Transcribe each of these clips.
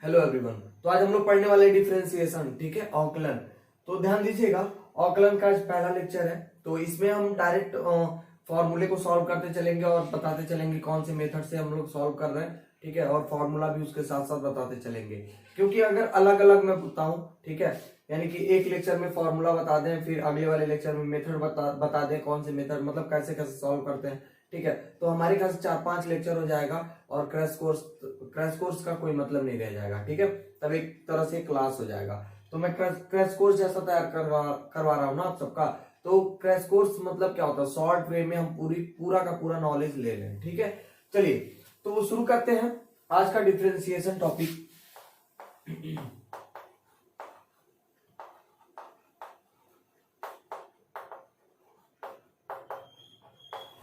Hello everyone. तो आज हम लोग पढ़ने वाले डिफरेंशिएशन, ठीक है, अवकलन। तो ध्यान दीजिएगा, अवकलन का आज पहला लेक्चर है। तो इसमें हम डायरेक्ट फॉर्मूले को सॉल्व करते चलेंगे और बताते चलेंगे कौन से मेथड से हम लोग सॉल्व कर रहे हैं, ठीक है, और फॉर्मूला भी उसके साथ साथ बताते चलेंगे। क्योंकि अगर अलग अलग मैं बताऊं, ठीक है, यानी कि एक लेक्चर में फॉर्मूला बता दें, फिर अगले वाले लेक्चर में मेथड बता दें कौन से मेथड, मतलब कैसे कैसे सॉल्व करते हैं, ठीक है, तो हमारे खास 4-5 लेक्चर हो जाएगा और क्रैश कोर्स का कोई मतलब नहीं रह जाएगा, ठीक है। तब एक तरह से क्लास हो जाएगा। तो मैं क्रैश कोर्स जैसा तैयार करवा रहा हूँ ना आप सबका। तो क्रैश कोर्स मतलब क्या होता है, शॉर्ट वे में हम पूरा का पूरा नॉलेज ले रहे हैं, ठीक है। चलिए तो शुरू करते हैं आज का डिफरेंशिएशन टॉपिक।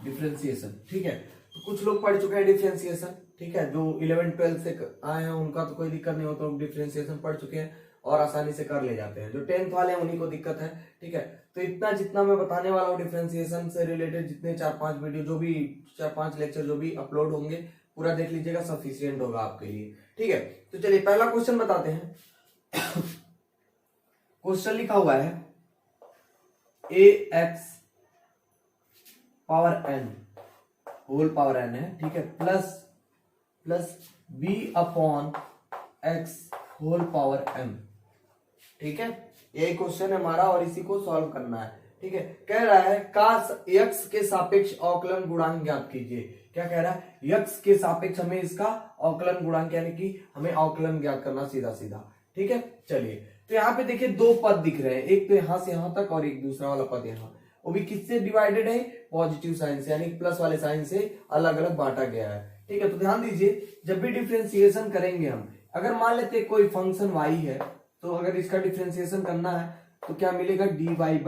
डिफरेंशिएशन, ठीक है। तो कुछ लोग पढ़ चुके हैं डिफरेंशिएशन, ठीक है, जो 11-12 से आए हैं उनका तो कोई दिक्कत नहीं होता, तो डिफरेंशिएशन पढ़ चुके हैं और आसानी से कर ले जाते हैं। जो 10th वाले हैं उन्हीं को दिक्कत है, ठीक है। तो इतना जितना मैं बताने वाला हूँ डिफरेंशिएशन से रिलेटेड, जितने 4-5 वीडियो जो भी 4-5 लेक्चर जो भी अपलोड होंगे, पूरा देख लीजिएगा, सफिशियंट होगा आपके लिए, ठीक है। तो चलिए पहला क्वेश्चन बताते हैं। क्वेश्चन लिखा हुआ है ax power n whole power n है, ठीक है, plus b upon x whole power m, ठीक है। यही क्वेश्चन है हमारा और इसी को सॉल्व करना है, ठीक है। कह रहा है का x के सापेक्ष अवकलन गुणांक ज्ञात कीजिए। क्या कह रहा है, x के सापेक्ष हमें इसका अवकलन गुणांक यानी कि हमें अवकलन ज्ञात करना सीधा सीधा, ठीक है। चलिए तो यहाँ पे देखिए दो पद दिख रहे हैं, एक तो यहां से यहां तक और एक दूसरा वाला पद यहाँ, वो भी किससे डिवाइडेड है, पॉजिटिव साइन से, यानी प्लस वाले साइन से अलग अलग बांटा गया है, ठीक है। तो ध्यान दीजिए, जब भी डिफरेंशिएशन करेंगे हम, अगर मान लेते कोई फंक्शन y है, तो अगर इसका डिफरेंशिएशन करना है तो क्या मिलेगा, dy बाई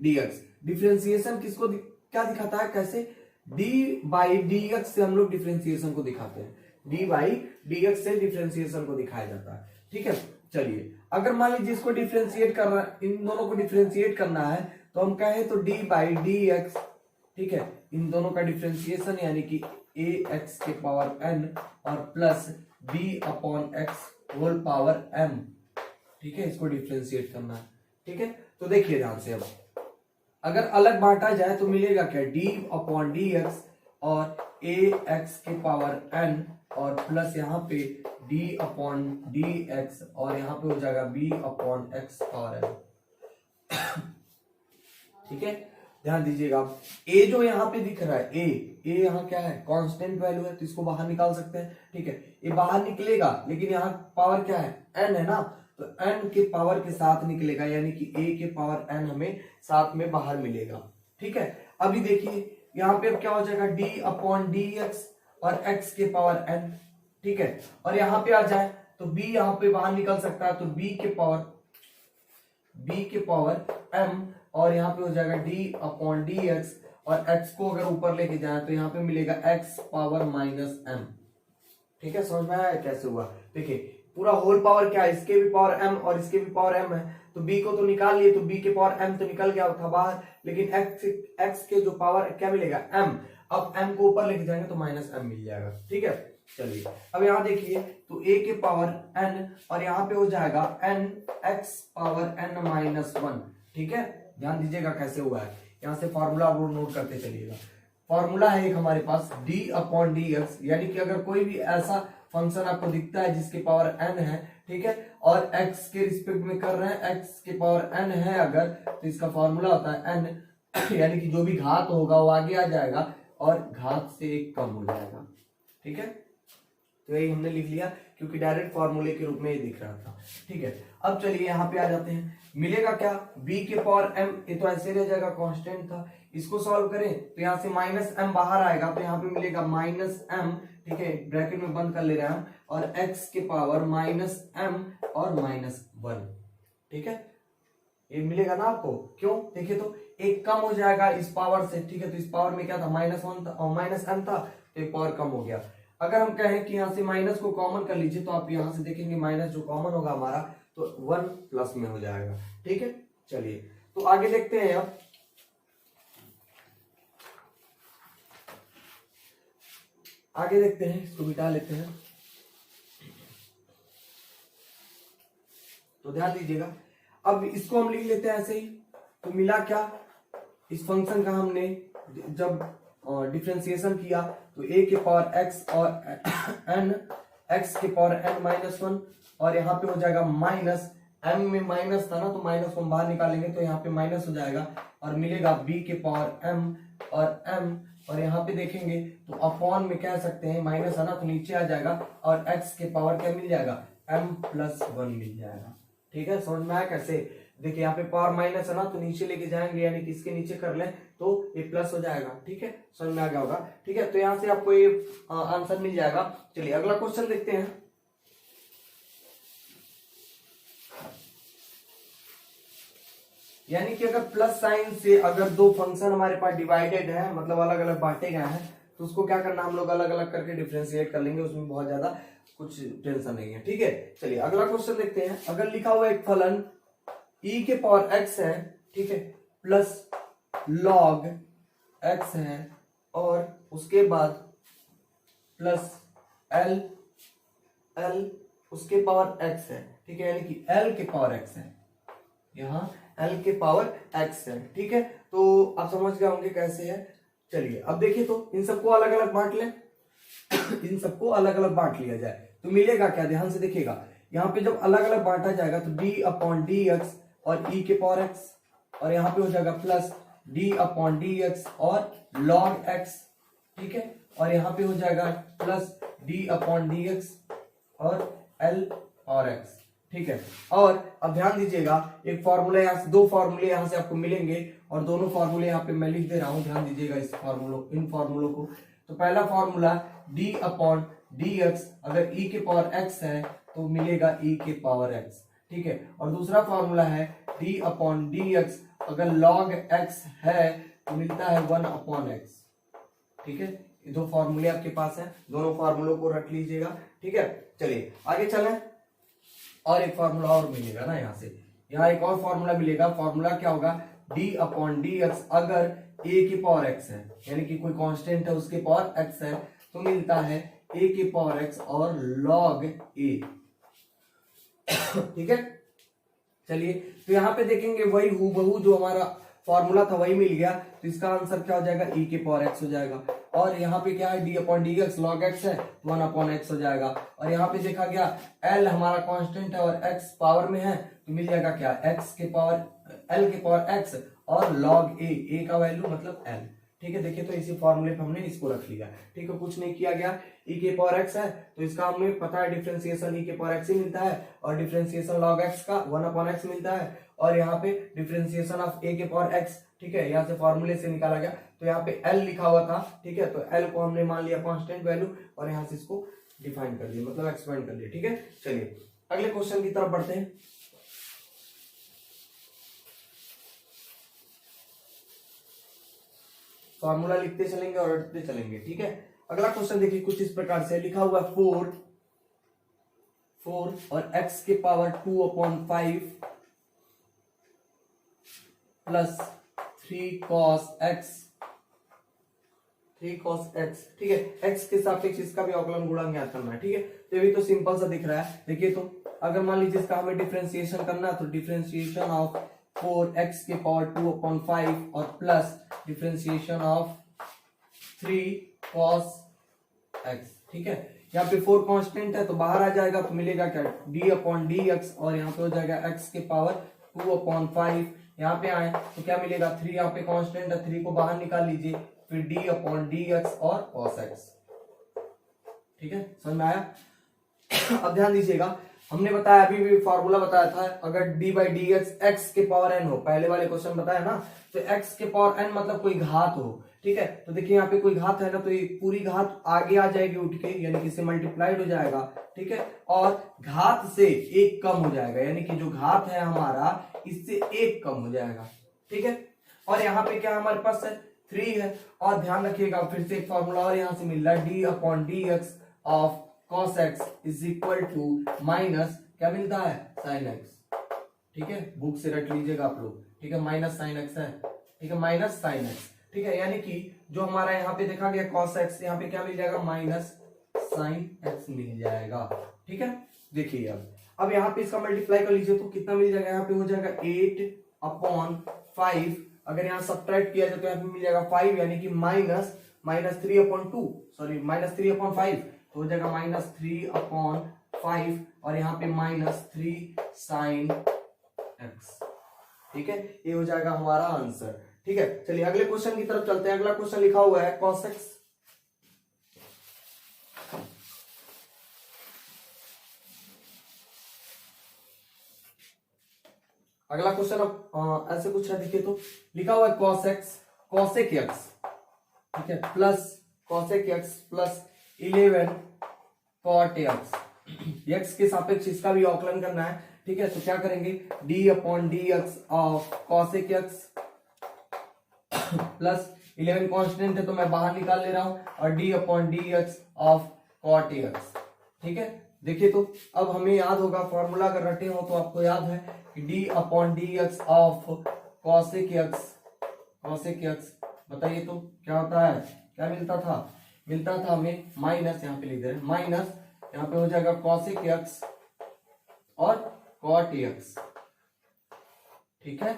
dx। डिफरेंशिएशन किसको क्या दिखाता है, कैसे, d बाई dx से हम लोग डिफरेंशिएशन को दिखाते हैं, d बाई dx से डिफरेंशिएशन को दिखाया जाता है, ठीक है। चलिए अगर मान लीजिए इसको डिफरेंशिएट करना, इन दोनों को डिफरेंशिएट करना है, तो हम कहें तो d बाई dx, ठीक है, इन दोनों का डिफरेंशिएशन यानी कि ax के पावर n और plus b upon x whole power m, ठीक है, इसको डिफरेंशिएट करना है, ठीक है। तो देखिए ध्यान से, अब अगर अलग बांटा जाए तो मिलेगा क्या, d अपॉन dx और ax के पावर n और प्लस यहाँ पे d अपॉन dx और यहाँ पे हो जाएगा b upon x power n, ठीक है। ध्यान दीजिएगा, a जो यहाँ पे दिख रहा है, a यहाँ क्या है, कांस्टेंट वैल्यू है, तो इसको बाहर निकाल सकते हैं, ठीक है। ये बाहर निकलेगा लेकिन यहाँ पावर क्या है, n है ना, तो n के पावर के साथ निकलेगा, यानी कि a के पावर n हमें साथ में बाहर मिलेगा, ठीक है। अभी देखिए यहाँ पे अब क्या हो जाएगा, d अपॉन dx और x के पावर n, ठीक है। और यहाँ पे आ जाए तो b यहाँ पे बाहर निकल सकता है, तो b के पावर m और यहाँ पे हो जाएगा d अपॉन dx और x को अगर ऊपर लेके जाए तो यहाँ पे मिलेगा x पावर माइनस m, ठीक है। समझ में आया कैसे हुआ, देखिए पूरा होल पावर क्या है, इसके भी पावर m और इसके भी पावर m है, तो b को तो निकाल लिए, तो b के पावर m तो निकल गया था बाहर, लेकिन x के जो पावर क्या मिलेगा, m, अब m को ऊपर लेके जाएंगे तो माइनस m मिल जाएगा, ठीक है। चलिए अब यहाँ देखिए, तो a के पावर n और यहाँ पे हो जाएगा n x power n minus 1, ठीक है। ध्यान दीजिएगा कैसे हुआ है, यहाँ से फॉर्मूला आप नोट करते चलिएगा। फॉर्मूला है एक हमारे पास d अपॉन dx, यानी कि अगर कोई भी ऐसा फंक्शन आपको दिखता है जिसके पावर n है, ठीक है, और x के रिस्पेक्ट में कर रहे हैं, x के पावर n है अगर, तो इसका फॉर्मूला होता है n, यानी कि जो भी घात होगा वो आगे आ जाएगा और घात से एक कम हो जाएगा, ठीक है। तो यही हमने लिख लिया क्योंकि डायरेक्ट फॉर्मूले के रूप में ये दिख रहा था, ठीक है। अब चलिए यहाँ पे आ जाते हैं, मिलेगा क्या, b के पावर m, ये तो ऐसे रह जाएगा, कांस्टेंट था, इसको सॉल्व करें तो यहाँ से माइनस m बाहर आएगा, तो यहाँ पे मिलेगा माइनस m, ठीक है, ब्रैकेट में बंद कर ले रहे हैं हम, और x के पावर माइनस m और माइनस 1, ठीक है। ये मिलेगा ना आपको, क्यों, देखिए तो एक कम हो जाएगा इस पावर से, ठीक है। तो इस पावर में क्या था, -1 था और -m था, तो एक पावर कम हो गया। अगर हम कहें कि यहाँ से माइनस को कॉमन कर लीजिए, तो आप यहाँ से देखेंगे माइनस जो कॉमन होगा हमारा, तो 1 प्लस में हो जाएगा, ठीक है। चलिए तो आगे देखते हैं, अब आगे देखते हैं, इसको मिटा लेते हैं। तो ध्यान दीजिएगा। अब इसको हम लिख लेते हैं ऐसे ही। तो मिला क्या, इस फंक्शन का हमने जब डिफरेंशिएशन किया तो a के पावर x और n x के पावर n माइनस 1 और यहाँ पे हो जाएगा माइनस, m में माइनस था ना तो माइनस को हम बाहर निकालेंगे तो यहाँ पे माइनस हो जाएगा और मिलेगा b के पावर m और m और यहाँ पे देखेंगे तो अपॉन में कह सकते हैं माइनस है ना तो नीचे आ जाएगा और x के पावर क्या मिल जाएगा m प्लस 1 मिल जाएगा। ठीक है, समझ में आया कैसे। देखिए यहाँ पे पावर माइनस है ना तो नीचे लेके जाएंगे यानी कि इसके नीचे कर लें तो ये प्लस हो जाएगा। ठीक है, समझ में आ गया होगा। ठीक है, तो यहाँ से आपको ये आंसर मिल जाएगा। चलिए अगला क्वेश्चन देखते हैं। यानी कि अगर प्लस साइन से अगर दो फंक्शन हमारे पास डिवाइडेड है, मतलब अलग अलग बांटे गए हैं, तो उसको क्या करना, हम लोग अलग अलग करके डिफरेंशिएट कर लेंगे, उसमें बहुत ज्यादा कुछ टेंशन नहीं है। ठीक है, चलिए अगला क्वेश्चन देखते हैं। अगर लिखा हुआ एक फलन e के पावर x है, ठीक है, प्लस log x है और उसके बाद प्लस l उसके पावर x है। ठीक है, यानी कि l के पावर x है, यहाँ l के पावर x है। ठीक है, तो आप समझ गए होंगे कैसे है। चलिए अब देखिए, तो इन सबको अलग अलग बांट लें इन सबको अलग अलग बांट लिया जाए तो मिलेगा क्या, ध्यान से देखिएगा। यहाँ पे जब अलग अलग बांटा जाएगा तो d अपॉन डी एक्स और e के पावर x और यहाँ पे हो जाएगा plus d upon d x और log x। ठीक है, और यहाँ पे हो जाएगा plus d upon d x और l और x। ठीक है, और अब ध्यान दीजिएगा, एक फॉर्मूला यहाँ से, दो फॉर्मूले यहाँ से आपको मिलेंगे और दोनों फॉर्मूले यहाँ पे मैं लिख दे रहा हूँ। ध्यान दीजिएगा इस इन फॉर्मूलों को। तो पहला formula d upon d x, अगर e के पावर x है तो मिलेगा e के पावर x। ठीक है, और दूसरा फॉर्मूला है d अपॉन डी एक्स, अगर log x है तो मिलता है 1 अपॉन x। ठीक है, ये दो फॉर्मूले आपके पास हैं, दोनों फॉर्मूलों को रख लीजिएगा। ठीक है, चलिए आगे चलें। और एक फॉर्मूला और मिलेगा ना यहाँ से, यहाँ एक और फॉर्मूला मिलेगा। फॉर्मूला क्या होगा, d अपॉन डी एक्स, अगर a के पावर x है यानी कि कोई कांस्टेंट है उसके पावर x है तो मिलता है a के पावर x और log a। ठीक है, चलिए तो यहाँ पे देखेंगे वही हूबहू जो हमारा फॉर्मूला था वही मिल गया, तो इसका आंसर क्या हो जाएगा, e के पावर x हो जाएगा। और यहाँ पे क्या है, d upon d x, log x है 1 अपॉन x हो जाएगा। और यहाँ पे देखा गया l हमारा कांस्टेंट है और x पावर में है तो मिल जाएगा क्या, x के पावर l के पावर x और log a का वैल्यू मतलब l। ठीक है, देखिए तो इसी फॉर्मूले पे हमने इसको रख लिया। ठीक है, कुछ नहीं किया गया। e के पावर x है तो इसका हमें पता है डिफरेंशिएशन e के पावर x ही मिलता है और डिफरेंशिएशन log x का 1 अपॉन x मिलता है। और यहाँ पे डिफरेंशिएशन ऑफ a के पावर x, ठीक है, यहाँ से फॉर्मूले से निकाला गया तो यहाँ पे l लिखा हुआ था। ठीक है, तो l को हमने मान लिया कांस्टेंट वैल्यू और यहाँ से इसको डिफाइन कर दिया, मतलब एक्सपेंड कर दिया। ठीक है, चलिए अगले क्वेश्चन की तरफ बढ़ते हैं। फॉर्मूला लिखते चलेंगे और रटते चलेंगे। ठीक है, अगला क्वेश्चन देखिए कुछ इस प्रकार से लिखा हुआ है 4 और x के power 2 upon 5 plus 3 cos x। ठीक है, x के सापेक्ष इसका भी अवकलन गुणा ज्ञात करना है। ठीक है, तो ये भी तो सिंपल सा दिख रहा है। देखिए तो अगर मान लीजिए इसका हमें डिफरेंशिएशन करना है तो डिफरेंशिएशन ऑफ 4x के पावर 2 अपॉन 5 और plus differentiation of 3 cos x। ठीक है, यहाँ पे 4 कांस्टेंट है तो बाहर आ जाएगा तो मिलेगा क्या, d अपॉन डी एक्स और यहाँ पे हो जाएगा x के पावर 2 अपॉन 5। यहाँ पे आए तो क्या मिलेगा, 3 यहाँ पे कांस्टेंट है, 3 को बाहर निकाल लीजिए, फिर d अपॉन डी एक्स और cos x। ठीक है, समझ में आया। अब ध्यान दीजिएगा, हमने बताया अभी भी फॉर्मूला बताया था, अगर d by d x x के पावर n हो, पहले वाले क्वेश्चन बताया ना, तो x के पावर n मतलब कोई घात हो। ठीक है, तो देखिए यहाँ पे कोई घात है ना तो ये पूरी घात आगे आ जाएगी उठ के, यानी कि इससे मल्टीप्लाइड हो जाएगा। ठीक है, और घात से एक कम हो जाएगा, यानी कि जो घात है हमारा इससे एक कम हो जाएगा। ठीक है, और यहाँ पे क्या हमारे पास है, 3 है। और ध्यान रखिएगा फिर से एक फॉर्मूला और यहाँ से मिल रहा है, d upon d x of cos x is equal to minus क्या मिलता है, sin x। ठीक है, बुक से रट लीजिएगा आप लोग। ठीक है, माइनस sin x है। ठीक है, माइनस sin x। ठीक है, यानी कि जो हमारा यहाँ पे देखा गया cos x, यहाँ पे क्या मिल जाएगा, माइनस साइन एक्स मिल जाएगा। ठीक है, देखिए अब यहाँ पे इसका मल्टीप्लाई कर लीजिए तो कितना मिल जाएगा, यहाँ पे हो जाएगा 8/5। अगर यहाँ सब्ट्रैक्ट किया जाए तो यहाँ पे मिल जाएगा 5, यानी कि -3/2, सॉरी -3/5, तो हो जाएगा -3/5 और यहाँ पे -3 साइन एक्स। ठीक है, ये हो जाएगा हमारा आंसर। ठीक है, चलिए अगले क्वेश्चन की तरफ चलते हैं। अगला क्वेश्चन लिखा हुआ है cos x। अगला क्वेश्चन अब ऐसे कुछ है, देखिए तो लिखा हुआ है cos x cosec x, ठीक है, plus cosec x plus 11 cot x। x के सापेक्ष इसका भी अवकलन करना है। ठीक है, तो क्या करेंगे, d/dx of cosec x plus 11 constant है तो मैं बाहर निकाल ले रहा हूं, और d/dx ऑफ cot x। ठीक है, देखिए तो अब हमें याद होगा, फॉर्मूला अगर रटे हो तो आपको याद है कि d/dx ऑफ cosec x, बताइए तो क्या होता है, क्या मिलता था हमें माइनस, यहाँ पे लिख दे रहे हैं माइनस, यहाँ पे हो जाएगा cosec x और cot x। ठीक है,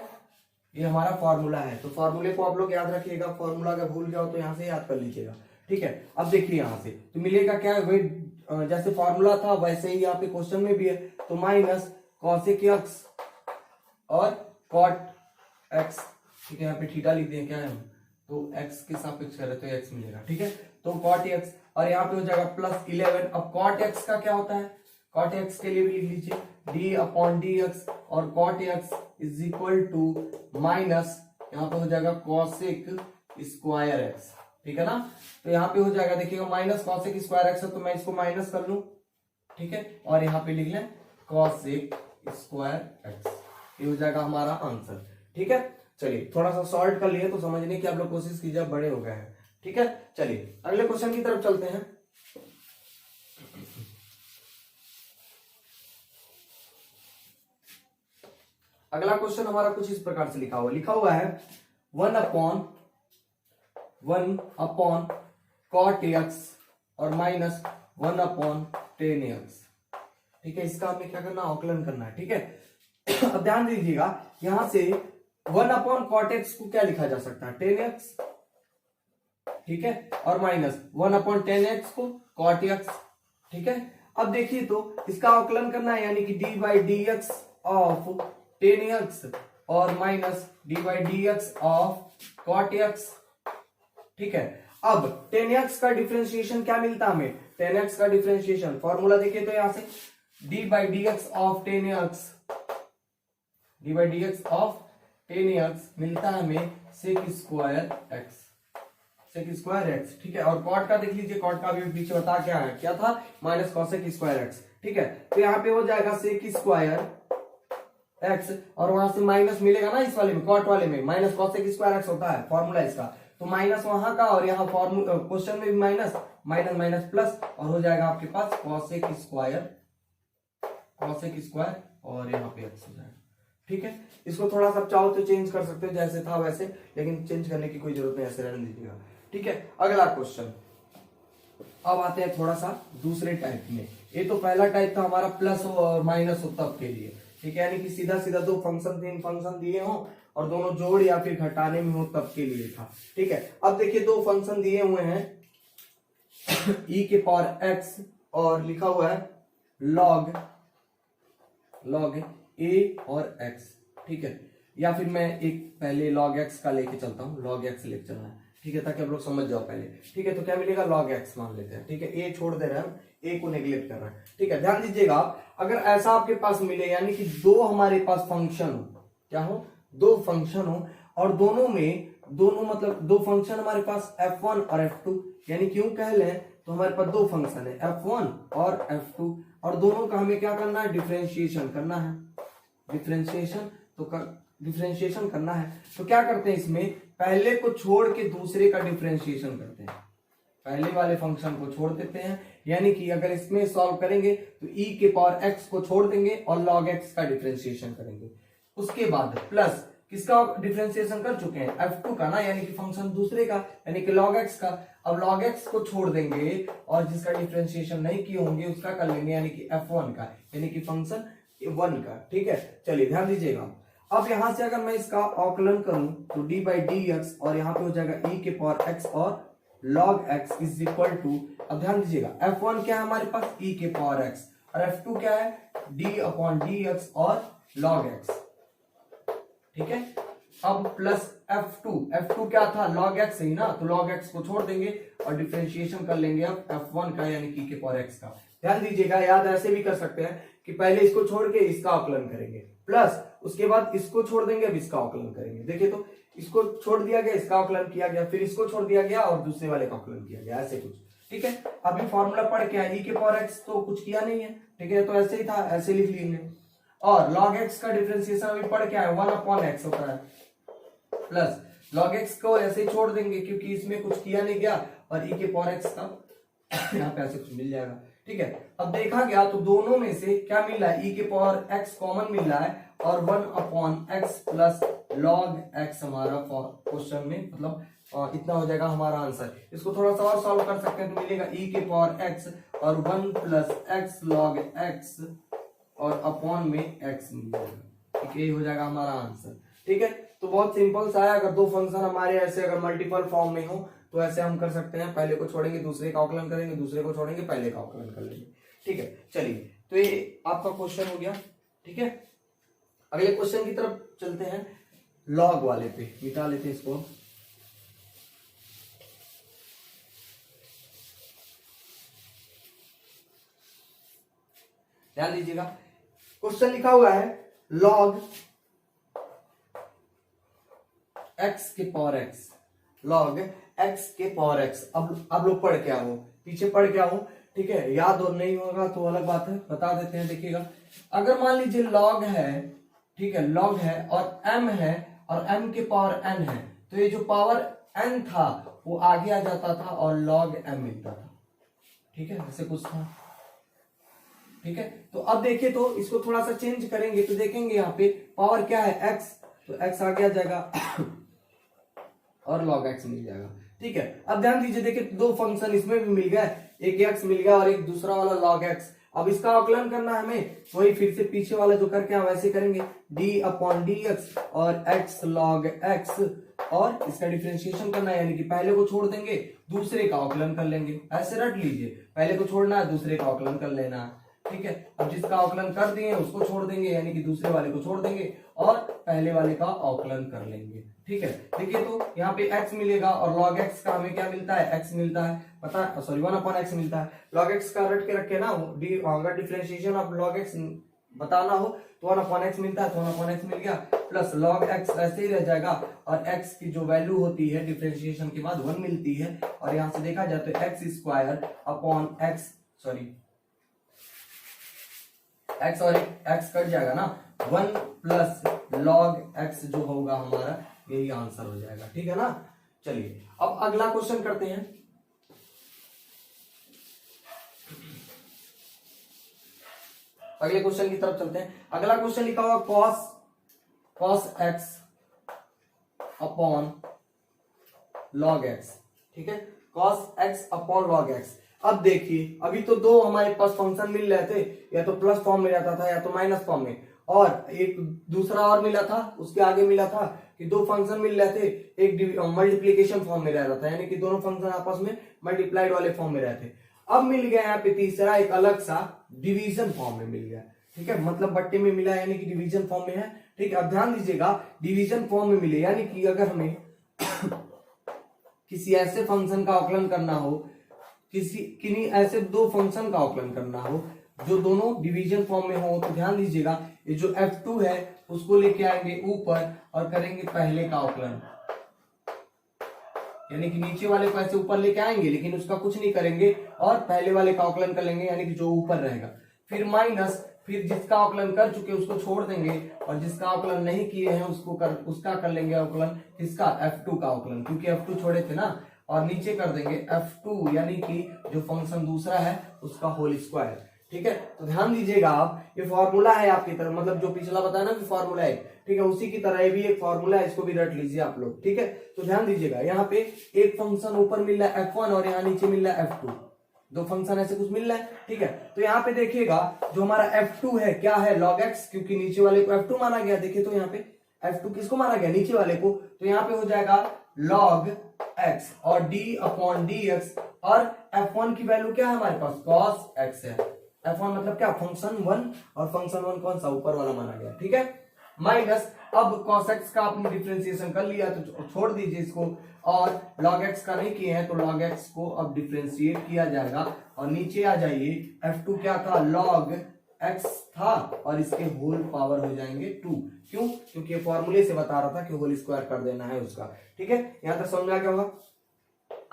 ये हमारा फॉर्मूला है, तो फॉर्मूले को आप लोग याद रखिएगा। फॉर्मूला अगर भूल गया हो तो यहाँ से याद कर लीजिएगा। ठीक है, अब देखिए यहाँ से तो मिलेगा क्या, वही जैसे फॉर्मूला था वैसे ही यहाँ पे क्वेश्चन में भी है, तो माइनस cosec x और cot x। ठीक है, यहाँ पे थीटा लिख दिए क्या है, तो x के सापेक्ष करें तो x मिलेगा। ठीक है, तो cot x और यहाँ पे हो जाएगा प्लस 11। अब cot x का क्या होता है, cot x के लिए भी लिख लीजिए d/dx और cot x is equal to minus, यहाँ पे हो जाएगा cosec स्क्वायर x। ठीक है ना, तो यहाँ पे हो जाएगा, देखिएगा माइनस cosec स्क्वायर x है तो मैं इसको माइनस कर लूं। ठीक है, और यहाँ पे लिख लें cosec स्क्वायर x, ये हो जाएगा हमारा आंसर। ठीक है, चलिए थोड़ा सा सॉल्व कर लिए तो समझने की आप लोग कोशिश कीजिए, बड़े हो गए हैं। ठीक है, चलिए अगले क्वेश्चन की तरफ चलते हैं। अगला क्वेश्चन हमारा कुछ इस प्रकार से लिखा हुआ है 1/1 cot x और माइनस 1/10 x। ठीक है, इसका हमें क्या करना, अवकलन करना है। ठीक है, अब ध्यान दीजिएगा, यहां से 1/cot x को क्या लिखा जा सकता है, 10x। ठीक है, और माइनस 1/10x को cot x। ठीक है, अब देखिए तो इसका अवकलन करना है, यानी कि d/dx ऑफ 10x और minus d/dx of cot x। ठीक है, अब 10x का डिफरेंशिएशन क्या मिलता है हमें, 10x का डिफरेंशिएशन फॉर्मूला देखिए तो यहां से d/dx ऑफ 10x मिलता है हमें sec स्क्वायर x। ठीक है, और कॉट का देख लीजिए, कॉट का भी पीछे बता क्या था, माइनस cosec स्क्वायर x। ठीक है, तो यहाँ पे हो जाएगा sec स्क्वायर x, और वहां से माइनस मिलेगा ना इस वाले में, कॉट वाले में माइनस cosec स्क्वायर x होता है फॉर्मूला इसका, तो माइनस वहां का और यहाँ फॉर्मूला क्वेश्चन में भी माइनस माइनस प्लस, और हो जाएगा आपके पास cosec स्क्वायर और यहाँ पे x हो जाएगा। ठीक है, इसको थोड़ा सा चाहो तो चेंज कर सकते हो जैसे था वैसे, लेकिन चेंज करने की कोई जरूरत नहीं, ऐसे रहने दीजिएगा। ठीक है, अगला क्वेश्चन अब आते हैं थोड़ा सा दूसरे टाइप में। ये तो पहला टाइप था हमारा प्लस हो और माइनस हो तब के लिए। ठीक है, यानी कि सीधा दो फंक्शन 3 फंक्शन दिए हो और दोनों जोड़ या फिर घटाने में हो तब के लिए था। ठीक है, अब देखिए 2 फंक्शन दिए हुए हैं e के पावर x और लिखा हुआ है log a और x। ठीक है, या फिर मैं एक पहले log x का लेके चलता हूँ, log x लेके चलना है। ठीक है, ताकि आप लोग समझ जाओ पहले। ठीक है, तो क्या मिलेगा, log x मान लेते हैं। ठीक है, a छोड़ दे रहे हैं, a को नेग्लेक्ट कर रहे हैं। ठीक है, ध्यान दीजिएगा, अगर ऐसा आपके पास मिले, यानी कि 2 हमारे पास फंक्शन हो, क्या हो, 2 फंक्शन हो, और दोनों मतलब 2 फंक्शन हमारे पास f1 और f2, यानी क्यों कह लें तो हमारे पास 2 फंक्शन है f1 और f2, और दोनों का हमें क्या करना है, डिफरेंशिएशन करना है। डिफरेंशिएशन करना है तो क्या करते हैं, इसमें पहले को छोड़ के दूसरे का डिफरेंशिएशन करते हैं, पहले वाले फंक्शन को छोड़ देते हैं, यानी कि अगर इसमें सॉल्व करेंगे तो e के पावर x को छोड़ देंगे और log x का डिफरेंशिएशन करेंगे। उसके बाद प्लस किसका डिफरेंशिएशन कर चुके हैं, f2 का ना, यानी कि फंक्शन दूसरे का, यानी कि log x का। अब log x को छोड़ देंगे और जिसका डिफरेंशिएशन नहीं किए होंगे उसका कर लेंगे, यानी कि f1 का, यानी कि फंक्शन 1 का। ठीक है, चलिए ध्यान दीजिएगा। अब यहां से अगर मैं इसका अवकलन करूं तो d बाई डी एक्स, और यहाँ पे हो जाएगा e के पावर x और log x is equal to, अब ध्यान दीजिएगा f1 क्या है हमारे पास, e के पावर x, और f2 क्या है, d अपॉन डी एक्स और log x। ठीक है, अब प्लस f2 क्या था, log x ही ना, तो log x को छोड़ देंगे और डिफरेंशिएशन कर लेंगे अब f1 का, यानी कि e के पावर x का। ध्यान दीजिएगा, याद ऐसे भी कर सकते हैं कि पहले इसको छोड़ के इसका अवकलन करेंगे, प्लस उसके बाद इसको छोड़ देंगे, अब इसका अवकलन करेंगे। देखिए तो इसको छोड़ दिया गया, इसका अवकलन किया गया, फिर इसको छोड़ दिया गया और दूसरे वाले का अवकलन किया गया, ऐसे कुछ। ठीक है, अभी फॉर्मूला पढ़ के e के पावर x तो कुछ किया नहीं है, ठीक है, तो ऐसे ही था, ऐसे लिख लेंगे। और log x का डिफरेंशिएशन अभी पढ़ के आए 1 अपॉन x होता है, प्लस log x को ऐसे ही छोड़ देंगे क्योंकि इसमें कुछ किया नहीं गया, और e के पावर x का यहाँ पे ऐसे कुछ मिल जाएगा। ठीक है, अब देखा गया तो दोनों में से क्या मिल रहा है, e के पावर x कॉमन मिल रहा है, और 1 upon x plus log x हमारा क्वेश्चन में, मतलब इतना हो जाएगा हमारा आंसर। इसको थोड़ा सा और सॉल्व कर सकते हैं तो मिलेगा e के पावर x और 1 प्लस x log x और अपॉन में x मिल जाएगा। ठीक है, ये हो जाएगा हमारा आंसर। ठीक है, तो बहुत सिंपल सा है। अगर दो फंक्शन हमारे ऐसे अगर मल्टीपल फॉर्म में हो तो ऐसे हम कर सकते हैं, पहले को छोड़ेंगे दूसरे का अवकलन करेंगे, दूसरे को छोड़ेंगे पहले का अवकलन कर लेंगे। ठीक है, चलिए तो ये आपका क्वेश्चन हो गया। ठीक है, अगले क्वेश्चन की तरफ चलते हैं, लॉग वाले पे मिटा लेते हैं इसको। ध्यान दीजिएगा, क्वेश्चन लिखा हुआ है लॉग x के पावर x, log x के पावर x। अब आप लोग पढ़ क्या हो, पीछे पढ़ क्या हो, ठीक है, याद और नहीं होगा तो अलग बात है, बता देते हैं। देखिएगा, अगर मान लीजिए log है, ठीक है, log है और m है और m के पावर n है, तो ये जो पावर n था वो आगे आ जाता था और log m मिलता था। ठीक है, ऐसे कुछ था। ठीक है, तो अब देखिए तो इसको थोड़ा सा चेंज करेंगे तो देखेंगे यहाँ पे पावर क्या है x, तो x आगे आ जाएगा और log x मिल जाएगा। ठीक है, अब ध्यान दीजिए, देखिए दो फंक्शन इसमें भी मिल गया, एक x मिल गया और एक दूसरा वाला log x। अब इसका अवकलन करना है हमें, वही फिर से पीछे वाला जो करके हम वैसे करेंगे, d अपॉन डी एक्स और x log x, और इसका डिफरेंशिएशन करना है, यानी कि पहले को छोड़ देंगे दूसरे का अवकलन कर लेंगे। ऐसे रट लीजिए, पहले को छोड़ना है दूसरे का अवकलन कर लेना है। ठीक है, अब जिसका अवकलन कर दिए उसको छोड़ देंगे, यानी कि दूसरे वाले को छोड़ देंगे और पहले वाले का अवकलन कर लेंगे। ठीक है, देखिए तो यहाँ पे x मिलेगा और log x का हमें क्या मिलता है, x मिलता है, पता सॉरी 1 अपॉन x मिलता है। log x का रट के रखे ना, अगर डिफरेंशिएशन ऑफ log x बताना हो तो 1 अपॉन x मिलता है, तो 1 अपॉन x मिल गया, प्लस log x ऐसे ही रह जाएगा और x की जो वैल्यू होती है डिफरेंशिएशन के बाद 1 मिलती है, और यहाँ से देखा जाए तो x square upon x, sorry x और x कट जाएगा ना, 1 प्लस log x जो होगा हमारा, यही आंसर हो जाएगा। ठीक है ना, चलिए अब अगला क्वेश्चन करते हैं। अगले क्वेश्चन की तरफ चलते हैं। अगला क्वेश्चन लिखा हुआ cos x upon log x। ठीक है, cos x upon log x। अब देखिए, अभी तो दो हमारे पास फंक्शन मिल रहे थे, या तो प्लस फॉर्म में रहता था या तो माइनस फॉर्म में, और एक दूसरा और मिला था, उसके आगे मिला था कि दो फंक्शन मिल रहे थे, एक मल्टीप्लीकेशन फॉर्म में रहता था, यानी कि दोनों फंक्शन आपस में मल्टीप्लाइड वाले फॉर्म में रहते। अब मिल गया यहाँ पे तीसरा एक अलग सा डिवीजन फॉर्म में मिल गया। ठीक है, मतलब बट्टे में मिला, यानी कि डिवीजन फॉर्म में है। ठीक है, अब ध्यान दीजिएगा, डिवीजन फॉर्म में मिले, यानी कि अगर हमें किसी ऐसे फंक्शन का अवकलन करना हो, किन्हीं ऐसे दो फंक्शन का अवकलन करना हो जो दोनों डिवीजन फॉर्म में हो, तो ध्यान दीजिएगा ये जो f2 है उसको लेके आएंगे ऊपर और करेंगे पहले का अवकलन, यानी कि नीचे वाले को ऐसे ऊपर लेके आएंगे लेकिन उसका कुछ नहीं करेंगे और पहले वाले का अवकलन कर लेंगे, यानी कि जो ऊपर रहेगा, फिर माइनस, फिर जिसका अवकलन कर चुके उसको छोड़ देंगे और जिसका अवकलन नहीं किए हैं उसका कर लेंगे अवकलन, किसका, f2 का अवकलन, क्योंकि f2 छोड़े थे ना, और नीचे कर देंगे f2 यानी कि जो फंक्शन दूसरा है उसका होल स्क्वायर। ठीक है, तो ध्यान दीजिएगा आप, ये फॉर्मूला है आपकी तरफ, मतलब जो पिछला बताया ना कि फॉर्मूला है, ठीक है, उसी की तरह ये भी एक फॉर्मूला है, इसको भी रट लीजिए आप लोग। ठीक है, तो ध्यान दीजिएगा यहाँ पे एक फंक्शन ऊपर मिल रहा है f1 और यहाँ नीचे मिल रहा है f2, दो फंक्शन ऐसे कुछ मिल रहा है। ठीक है, तो यहाँ पे देखिएगा जो हमारा f2 है क्या है log x, क्योंकि नीचे वाले को f2 माना गया। देखिए तो यहाँ पे f2 किसको माना गया, नीचे वाले को, तो यहाँ पे हो जाएगा log x और d अपॉन dx, और f1 की वैल्यू क्या है हमारे पास, cos x है। f1 मतलब क्या, फंक्शन 1, और फंक्शन 1 कौन सा, ऊपर वाला माना गया। ठीक है, माइनस, अब cos x का आपने डिफरेंशिएशन कर लिया तो छोड़ दीजिए इसको, और log x का नहीं किए हैं तो log x को अब डिफरेंशिएट किया जाएगा, और नीचे आ जाइए f2 क्या था, log x था, और इसके होल पावर हो जाएंगे 2। क्यों, क्योंकि ये फॉर्मूले से बता रहा था कि होल स्क्वायर कर देना है उसका। ठीक है, यहां तक समझ आ गया होगा।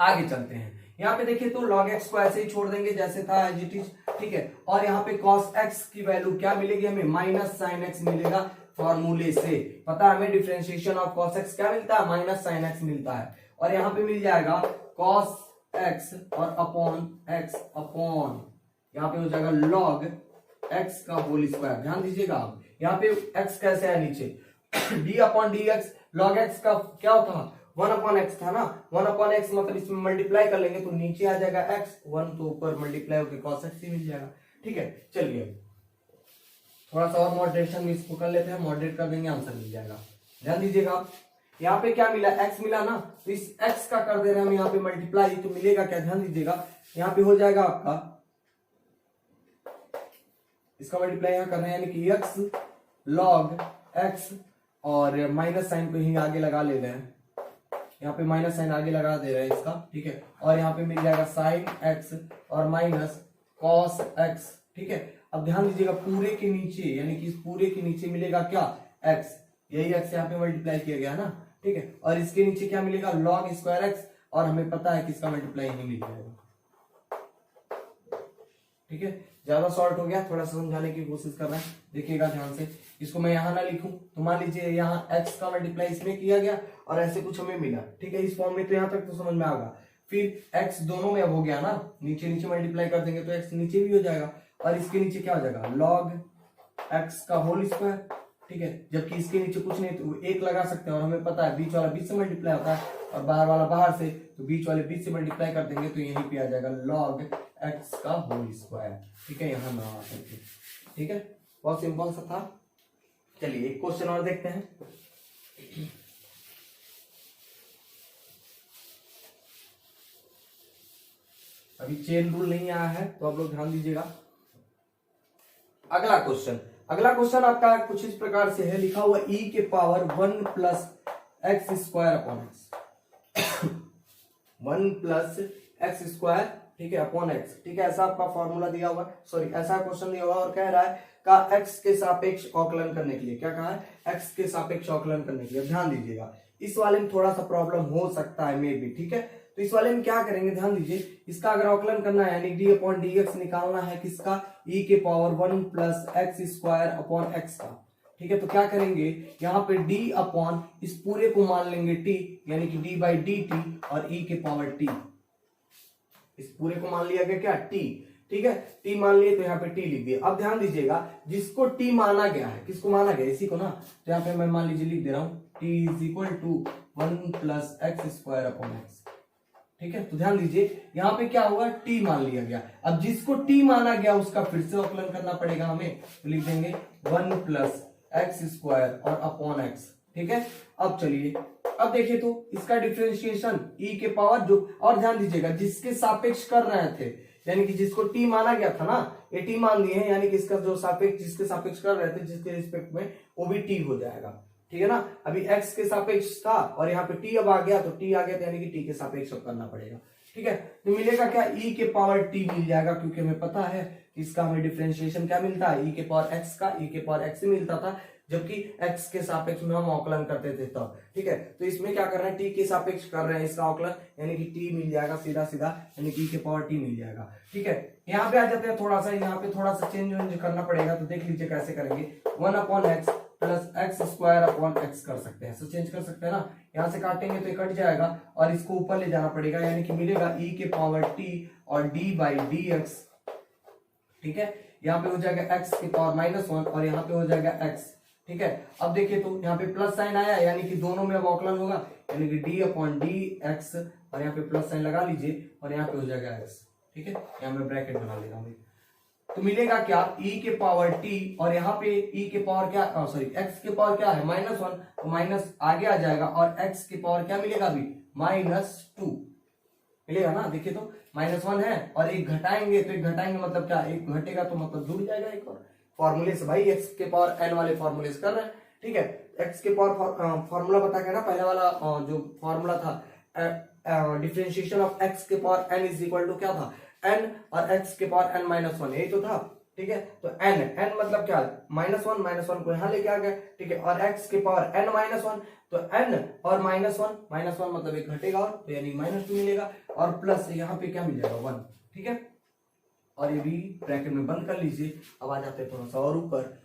आगे चलते हैं, यहाँ पे देखिए तो log x को ऐसे ही छोड़ देंगे जैसे था एज इट इज। ठीक है, और यहाँ पे cos x की वैल्यू क्या मिलेगी हमें, माइनस साइन x मिलेगा। फॉर्मूले से पता है हमें डिफरेंशिएशन ऑफ cos x क्या मिलता है, माइनस साइन x मिलता है, और यहाँ पे मिल जाएगा cos x और अपॉन x अपॉन यहाँ पे हो जाएगा log x का होल स्क्वायर। ध्यान दीजिएगा आप, यहाँ पे x कैसे है नीचे d upon dx, log x का क्या होता है 1 अपॉन x था ना, 1 अपॉन x मतलब इसमें मल्टीप्लाई कर लेंगे तो नीचे आ जाएगा x, 1 तो ऊपर मल्टीप्लाई होकर cos x ही मिल जाएगा। ठीक है, चलिए थोड़ा सा और मॉडरेशन में इसको कर लेते हैं, मॉडरेट कर देंगे, आंसर मिल जाएगा। ध्यान दीजिएगा आप, यहाँ पे क्या मिला, x मिला ना, तो इस x का कर दे रहे हैं हम यहाँ पे मल्टीप्लाई, तो मिलेगा क्या, ध्यान दीजिएगा यहाँ पे हो जाएगा आपका, इसका मल्टीप्लाई यहाँ कर रहे हैं यानी कि x log x, और माइनस साइन को ही आगे लगा ले रहे हैं, यहाँ पे माइनस साइन आगे लगा दे रहे हैं इसका। ठीक है, और यहाँ पे मिल जाएगा साइन x और माइनस cos x। ठीक है, अब ध्यान दीजिएगा पूरे के नीचे यानी कि इस पूरे के नीचे मिलेगा क्या, x, यही x यहाँ पे मल्टीप्लाई किया गया ना। ठीक है, और इसके नीचे क्या मिलेगा, log स्क्वायर x, और हमें पता है कि इसका मल्टीप्लाई ही मिल जाएगा। ठीक है, ज्यादा शॉर्ट हो गया, थोड़ा सा समझाने की कोशिश कर रहे हैं, देखिएगा ध्यान से। इसको मैं यहाँ ना लिखूं तो मान लीजिए यहाँ x का मल्टीप्लाई इसमें किया गया और ऐसे कुछ हमें मिला। ठीक है, इस फॉर्म में तो यहाँ तक तो समझ में आएगा। फिर x दोनों में अब हो गया ना, नीचे नीचे मल्टीप्लाई कर देंगे तो x नीचे भी हो जाएगा, और इसके नीचे क्या हो जाएगा, log x का होल स्क्वायर। ठीक है, जबकि इसके नीचे कुछ नहीं तो एक लगा सकते हैं, और हमें पता है बीच वाला बीच से मल्टीप्लाई होता है और बाहर वाला बाहर से, तो बीच वाले बीच से मल्टीप्लाई कर देंगे तो यहीं पे आ जाएगा log x का होल स्क्वायर। ठीक है, यहाँ ना करके। ठीक है, बहुत सिंपल सा था। चलिए एक क्वेश्चन और देखते हैं। अभी चेन रूल नहीं आया है तो आप लोग ध्यान दीजिएगा। अगला क्वेश्चन आपका कुछ इस प्रकार से है, लिखा हुआ e के power 1 plus x square upon x 1 plus x square, ठीक है, अपॉन एक्स। ठीक है, ऐसा आपका फॉर्मूला दिया हुआ, सॉरी ऐसा क्वेश्चन दिया हुआ, और कह रहा है का x के सापेक्ष अवकलन करने के लिए, क्या कहा है, x के सापेक्ष अवकलन करने के लिए। ध्यान दीजिएगा इस वाले में थोड़ा सा प्रॉब्लम हो सकता है मे भी। ठीक है, तो इस वाले में क्या करेंगे, ध्यान दीजिए, इसका अगर अवकलन करना है यानी d अपॉन dx निकालना है किसका, e के power 1 plus x square upon x का। ठीक है, तो क्या करेंगे, यहाँ पे d अपॉन इस पूरे को मान लेंगे t, यानी कि d बाई डी टी, और e के पावर t, इस पूरे को मान लिया गया क्या, t। ठीक है, t मान लिए तो यहाँ पे t लिख दिया। अब ध्यान दीजिएगा जिसको t माना गया है, किसको माना गया, इसी को ना, तो यहाँ पे मैं मान लीजिए लिख दे रहा हूँ t is equal to 1 plus x square upon x. ठीक है, तो ध्यान दीजिए यहाँ पे क्या होगा, t मान लिया गया। अब जिसको t माना गया उसका फिर से अवकलन करना पड़ेगा हमें, तो लिख देंगे 1 प्लस एक्स स्क्वायर और अपॉन एक्स। ठीक है, अब चलिए अब देखिए तो इसका डिफरेंशिएशन e के पावर जो, और ध्यान दीजिएगा जिसके सापेक्ष कर रहे थे, यानी कि जिसको t माना गया था ना, ये t मान लिए हैं, यानी कि इसका जो सापेक्ष जिसके सापेक्ष कर रहे थे जिसके रिस्पेक्ट में, वो भी t हो जाएगा। ठीक है ना, अभी x के सापेक्ष था और यहाँ पे t अब आ गया, तो t आ गया तो यानी कि t के सापेक्ष अब करना पड़ेगा। ठीक है, तो मिलेगा क्या, e के पावर t मिल जाएगा, क्योंकि हमें पता है कि इसका हमें डिफरेंशिएशन क्या मिलता है, e के पावर x का e के पावर x से मिलता था, जबकि x के सापेक्ष में हम अवकलन करते थे तब। ठीक है, तो इसमें क्या कर रहे हैं, t के सापेक्ष कर रहे हैं इसका अवकलन, यानी कि t मिल जाएगा सीधा सीधा, यानी कि e के पावर t मिल जाएगा। ठीक है, यहाँ पे आ जाते हैं, थोड़ा सा यहाँ पे थोड़ा सा चेंज करना पड़ेगा, तो देख लीजिए कैसे करेंगे, 1 upon x plus x square upon x कर सकते हैं, चेंज कर सकते हैं ना, यहाँ से काटेंगे तो ये कट जाएगा और इसको ऊपर ले जाना पड़ेगा, यानी कि मिलेगा e के पावर t और d बाई डी एक्स ठीक है, यहाँ पे हो जाएगा x की पावर -1 और यहाँ पे हो जाएगा x। ठीक है, अब देखिए तो यहाँ पे प्लस साइन आया, यानी कि दोनों में अब अवकलन होगा, यानी कि d/dx और यहाँ पे प्लस साइन लगा लीजिए और यहाँ पे हो जाएगा s। ठीक है, यहाँ मैं ब्रैकेट बना ले रहा हूँ। तो मिलेगा क्या, e के पावर t और यहाँ पे e के पावर क्या, सॉरी x के पावर क्या है -1, तो माइनस आगे आ जाएगा और x के पावर क्या मिलेगा अभी -2 मिलेगा ना। देखिए तो -1 है और एक घटाएंगे, तो एक घटाएंगे मतलब क्या, एक घटेगा तो मतलब जुड़ जाएगा एक और फॉर्मूले से। भाई x के पावर n वाले फॉर्मूले से कर रहे हैं। ठीक है, x के पावर फॉर्मूला बता के ना, पहले वाला जो फॉर्मूला था डिफरेंशिएशन ऑफ x के power n is equal to क्या था, n और x के पावर n -1, यही तो था। ठीक है, तो n मतलब क्या, -1 को यहाँ लेके आ गए। ठीक है, और x के पावर n -1, तो n और -1 मतलब एक घटेगा और, तो यानी -2 मिलेगा और प्लस यहाँ पे क्या मिल जाएगा 1। ठीक है, और ये भी ब्रैकेट में बंद कर लीजिए। अब आ जाते हैं थोड़ा सा और ऊपर।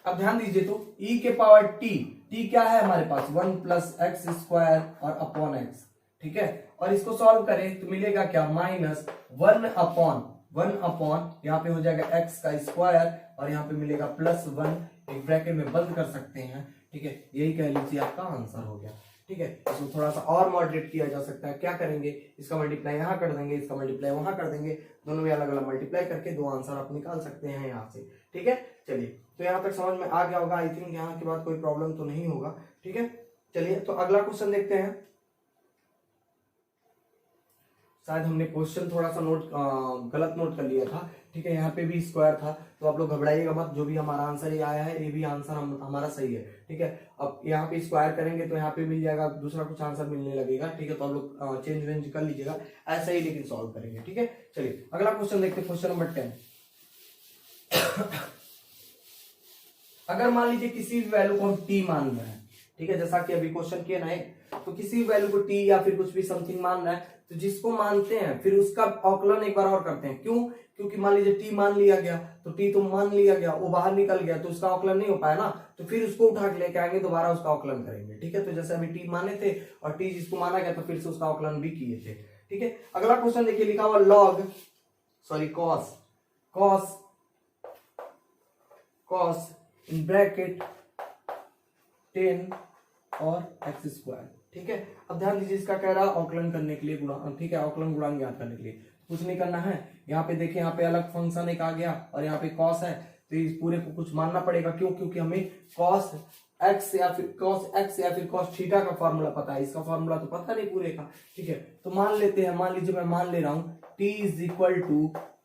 अब ध्यान दीजिए तो e के पावर t क्या है हमारे पास 1 + x² और अपॉन x। ठीक है, और इसको सॉल्व करें तो मिलेगा क्या, -1 अपॉन यहाँ पे हो जाएगा x का स्क्वायर और यहाँ पे मिलेगा +1, एक ब्रैकेट में बंद कर सकते हैं। ठीक है, यही कह लीजिए आपका आंसर हो गया। ठीक है, इसको थोड़ा सा और मॉडरेट किया जा सकता है। क्या करेंगे, इसका मल्टीप्लाई यहाँ कर देंगे, इसका मल्टीप्लाई वहां कर देंगे, दोनों में अलग अलग मल्टीप्लाई करके दो आंसर आप निकाल सकते हैं यहाँ से। ठीक है, चलिए तो यहाँ तक समझ में आ गया होगा। आई थिंक यहाँ के बाद कोई प्रॉब्लम तो नहीं होगा। ठीक है, चलिए तो अगला क्वेश्चन देखते हैं। शायद हमने क्वेश्चन थोड़ा सा गलत नोट कर लिया था। ठीक है, यहाँ पे भी स्क्वायर था, तो आप लोग घबराइएगा मत, जो भी हमारा आंसर ये आया है ये भी आंसर हमारा सही है। ठीक है, अब यहाँ पे स्क्वायर करेंगे तो यहाँ पे मिल जाएगा, दूसरा कुछ आंसर मिलने लगेगा। ठीक है, तो आप लोग चेंज वेंज कर लीजिएगा, ऐसा ही लेकिन सॉल्व करेंगे। ठीक है, चलिए अगला क्वेश्चन देखते हैं, क्वेश्चन नंबर 10। अगर मान लीजिए किसी भी वैल्यू को हम t मान रहे हैं, ठीक है, जैसा कि अभी क्वेश्चन किया ना, तो किसी भी वैल्यू को t या फिर कुछ भी समथिंग मान रहा है, तो जिसको मानते हैं फिर उसका अवकलन एक बार और करते हैं। क्यों, क्योंकि मान लीजिए t मान लिया गया, तो t तो मान लिया गया, वो बाहर निकल गया तो उसका अवकलन नहीं हो पाया ना, तो फिर उसको उठा के लेके आएंगे, दोबारा उसका अवकलन करेंगे। ठीक है, तो जैसे अभी t माने थे और t जिसको माना गया तो फिर से उसका अवकलन भी किए थे। ठीक है, अगला क्वेश्चन देखिए, लिखा हुआ cos इन ब्रैकेट 10 और x²। ठीक है, अब ध्यान दीजिए, इसका कह रहा अवकलन करने के लिए ठीक है, अवकलन गुणांक ज्ञात करने के लिए कुछ नहीं करना है। यहाँ पे देखिए, यहाँ पे अलग फंक्शन एक आ गया और यहाँ पे cos है, तो इस पूरे को कुछ मानना पड़ेगा। क्यों, क्योंकि हमें cos x या फिर cos थीटा का फॉर्मूला पता है, इसका फॉर्मूला तो पता नहीं पूरे का। ठीक है, तो मान लेते हैं, मान लीजिए मैं मान ले रहा हूँ t =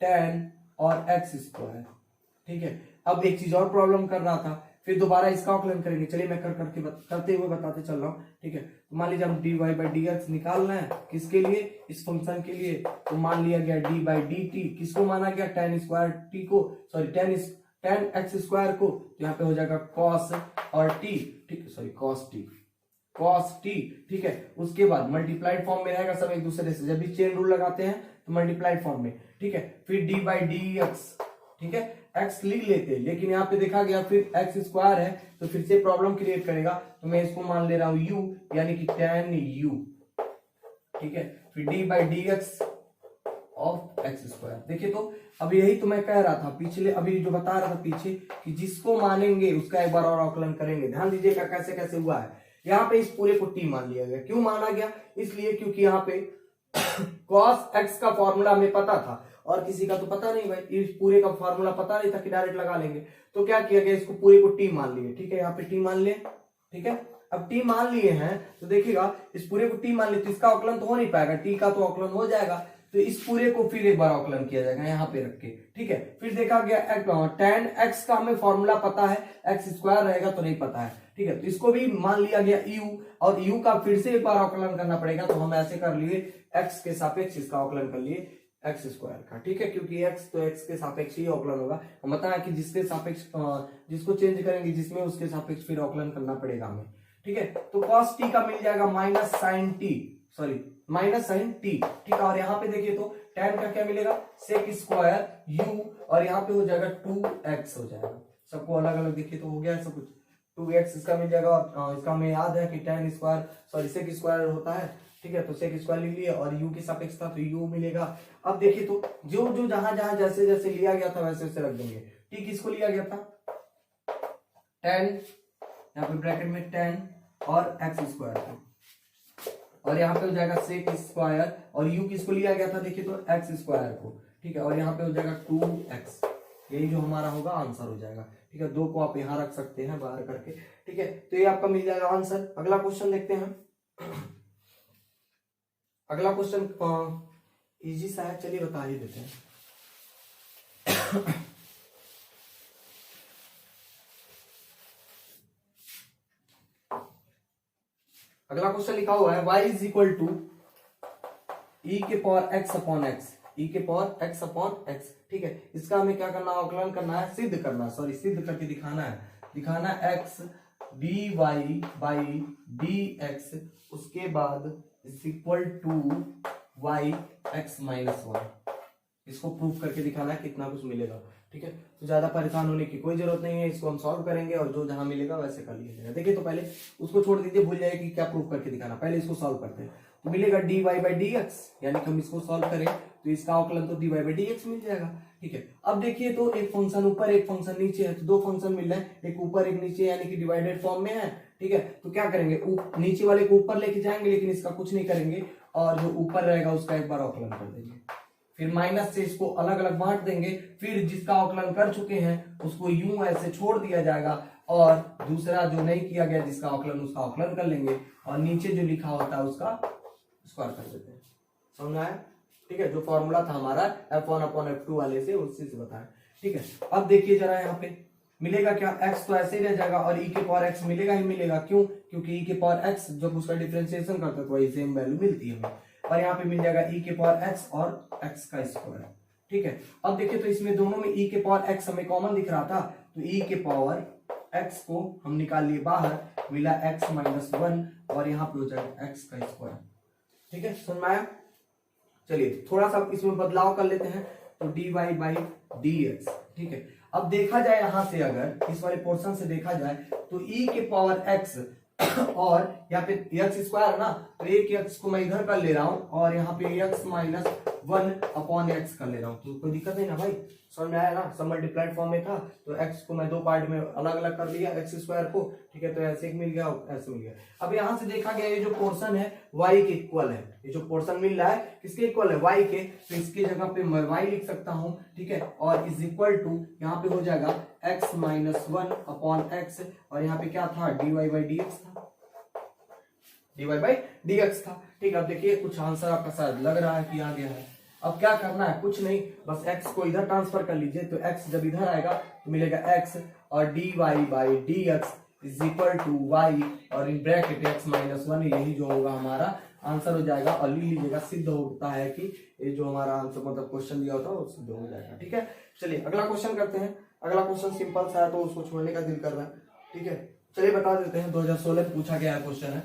tan और x²। ठीक है, अब एक चीज और प्रॉब्लम कर रहा था, फिर दोबारा इसका अवकलन करेंगे। चलिए मैं करते हुए बताते चल रहा हूँ। ठीक है, तो मान लीजिए हम dy/dx निकालना है, किसके लिए, इस फंक्शन के लिए, तो मान लिया गया d/dt, किसको माना गया, tan² t को, सॉरी tan x² को, तो यहाँ पे हो जाएगा cos और t, ठीक है, सॉरी cos t। ठीक है, उसके बाद मल्टीप्लाइड फॉर्म में रहेगा सब एक दूसरे से, जब भी चेन रूल लगाते हैं तो मल्टीप्लाइड फॉर्म में। ठीक है, फिर d/dx, ठीक है, x लिख लेते हैं, लेकिन यहाँ पे देखा गया फिर x² है तो फिर से प्रॉब्लम क्रिएट करेगा, तो मैं इसको मान ले रहा हूं u, यानी कि tan u। ठीक है, फिर d/dx ऑफ x²। देखिए तो अब यही तो मैं कह रहा था पिछले, अभी जो बता रहा था पीछे, कि जिसको मानेंगे उसका एक बार और अवकलन करेंगे। ध्यान दीजिएगा कैसे कैसे हुआ है। यहाँ पे इस पूरे को t मान लिया गया, क्यों माना गया, इसलिए क्योंकि यहाँ पे cos x का फॉर्मूला हमें पता था और किसी का तो पता नहीं भाई, इस पूरे का फॉर्मूला पता नहीं था कि डायरेक्ट लगा लेंगे, तो क्या किया गया, इसको पूरे को t मान लिए। ठीक है, यहाँ पे t मान लिए। ठीक है, अब t मान लिए हैं तो देखिएगा, इस पूरे को t मान लिए तो इसका अवकलन तो हो नहीं पाएगा, t का तो अवकलन हो जाएगा, तो इस पूरे को फिर एक बार अवकलन किया जाएगा यहाँ पे रख के। ठीक है, फिर देखा गया tan x का हमें फॉर्मूला पता है, x² रहेगा तो नहीं पता है। ठीक है, तो इसको भी मान लिया गया u, और u का फिर से एक बार अवकलन करना पड़ेगा, तो हम ऐसे कर लिए x के सापेक्ष इसका अवकलन कर लिए x² का। ठीक है, क्योंकि x तो x के सापेक्ष ही अवकलन होगा। हम बताया कि जिसके सापेक्ष जिसको चेंज करेंगे जिसमें, उसके सापेक्ष फिर अवकलन करना पड़ेगा हमें। ठीक है, तो cos t का मिल जाएगा -sin t। ठीक है, और यहाँ पे देखिए तो tan का क्या मिलेगा, sec² u, और यहाँ पे हो जाएगा 2x हो जाएगा। सबको अलग अलग देखिए तो हो गया सब कुछ, 2x इसका मिल जाएगा। और इसका हमें याद है कि sec² होता है ठीक है, तो sec स्क्वायर लिख लिया और u के सापेक्ष था तो u मिलेगा। अब देखिए तो जो जो जहां जहां जैसे जैसे लिया गया था वैसे वैसे रख देंगे। ठीक, किसको लिया गया था 10, यहाँ पे ब्रैकेट में 10 और x स्क्वायर को, और यहाँ पे हो जाएगा sec स्क्वायर और u किसको लिया गया था देखिए तो x स्क्वायर को। ठीक है, और यहाँ पे हो जाएगा 2x, यही जो हमारा होगा आंसर हो जाएगा। ठीक है, 2 को आप यहाँ रख सकते हैं बाहर करके। ठीक है, तो ये आपका मिल जाएगा आंसर। अगला क्वेश्चन देखते हैं। अगला क्वेश्चन इजी सा है, चलिए बता ही देते हैं। अगला क्वेश्चन लिखा हुआ है y is equal to e के power x upon x, e के पावर x अपॉन x। ठीक है, इसका हमें क्या करना है, अवकलन करना है, सिद्ध करना है, सॉरी सिद्ध करके दिखाना है। दिखाना x dy बाई dx, उसके बाद is equal to y x minus 1। इसको प्रूव करके दिखाना है, कितना कुछ मिलेगा। ठीक है, तो ज्यादा परेशान होने की कोई जरूरत नहीं है, इसको हम सॉल्व करेंगे और जो जहां मिलेगा वैसे कर लिया। देखिए तो पहले उसको छोड़ दीजिए, भूल जाए कि क्या प्रूव करके दिखाना, पहले इसको सॉल्व करते हैं। तो मिलेगा dy बाई dx, यानी कि हम इसको सॉल्व करें तो इसका अवकलन तो dy बाई dx मिल जाएगा। ठीक है, अब देखिए तो एक फंक्शन ऊपर एक फंक्शन नीचे है, तो 2 फंक्शन मिल रहे हैं, एक ऊपर एक नीचे, यानी कि डिवाइडेड फॉर्म में है। ठीक है, तो क्या करेंगे, नीचे वाले को ऊपर लेके जाएंगे, लेकिन इसका कुछ नहीं करेंगे, और जो ऊपर रहेगा उसका एक बार अवकलन कर देंगे, फिर माइनस से इसको अलग अलग बांट देंगे, फिर जिसका अवकलन कर चुके हैं उसको यूं ऐसे छोड़ दिया जाएगा, और दूसरा जो नहीं किया गया जिसका अवकलन, उसका अवकलन कर लेंगे, और नीचे जो लिखा होता है उसका स्क्वायर कर देते हैं। समझ आया? ठीक है, जो फॉर्मूला था हमारा f1 अपॉन f2 वाले से, उसी से बताया। ठीक है, अब देखिए जरा यहाँ पे मिलेगा क्या, x तो ऐसे ही रह जाएगा और e के पावर x मिलेगा ही मिलेगा। क्यों? क्योंकि e के पावर x जब उसका डिफरेंशिएशन करते हैं तो वही सेम वैल्यू मिलती है हमें, और यहाँ पे मिल जाएगा e के पावर x और x का स्क्वायर। ठीक है, अब देखिए तो इसमें दोनों में e के पावर x हमें कॉमन दिख रहा था, तो e के पावर x को हम निकाल लिए बाहर, मिला x माइनस 1 और यहाँ पे हो जाएगा x का स्क्वायर। ठीक है, समझ में आया? चलिए थोड़ा सा इसमें बदलाव कर लेते हैं, तो dy बाई dx। ठीक है, अब देखा जाए यहां से, अगर इस वाले पोर्शन से देखा जाए तो e के पावर x और यहाँ पे x स्क्वायर ना, तो एक x को मैं इधर कर ले रहा हूं और यहाँ पे x माइनस 1 अपॉन x कर ले रहा हूं, तो कोई दिक्कत नहीं ना भाई, समझ में आया ना? सब मल्टीप्लाइड फॉर्म में था तो x को मैं 2 पार्ट में अलग अलग कर लिया x स्क्वायर को। ठीक है, तो ऐसे एक मिल गया, ऐसे मिल गया। अब यहाँ से देखा गया ये जो पोर्शन है y के इक्वल है, ये जो पोर्शन मिल रहा है किसके इक्वल है, y के, तो इसकी जगह पे मैं y लिख सकता हूँ। ठीक है, और इज इक्वल टू यहाँ पे हो जाएगा x माइनस 1 अपॉन x, और यहाँ पे क्या था, dy बाई dx था, dy बाई dx था। ठीक है, अब देखिए कुछ आंसर आपका शायद लग रहा है कि आ गया है। अब क्या करना है, कुछ नहीं, बस x को इधर ट्रांसफर कर लीजिए, तो x जब इधर आएगा तो मिलेगा x, और dy by dx is equal to y, और इन ब्रैकेट x माइनस 1, यही जो होगा हमारा आंसर हो जाएगा। और लिख लीजिएगा, सिद्ध होता है कि ये जो हमारा आंसर मतलब क्वेश्चन दिया होता है वो सिद्ध हो जाएगा। ठीक है, चलिए अगला क्वेश्चन करते हैं। अगला क्वेश्चन सिंपल सा है तो उसको छोड़ने का दिल कर रहा है। ठीक है, चलिए बता देते हैं, 2016 में पूछा गया क्वेश्चन है,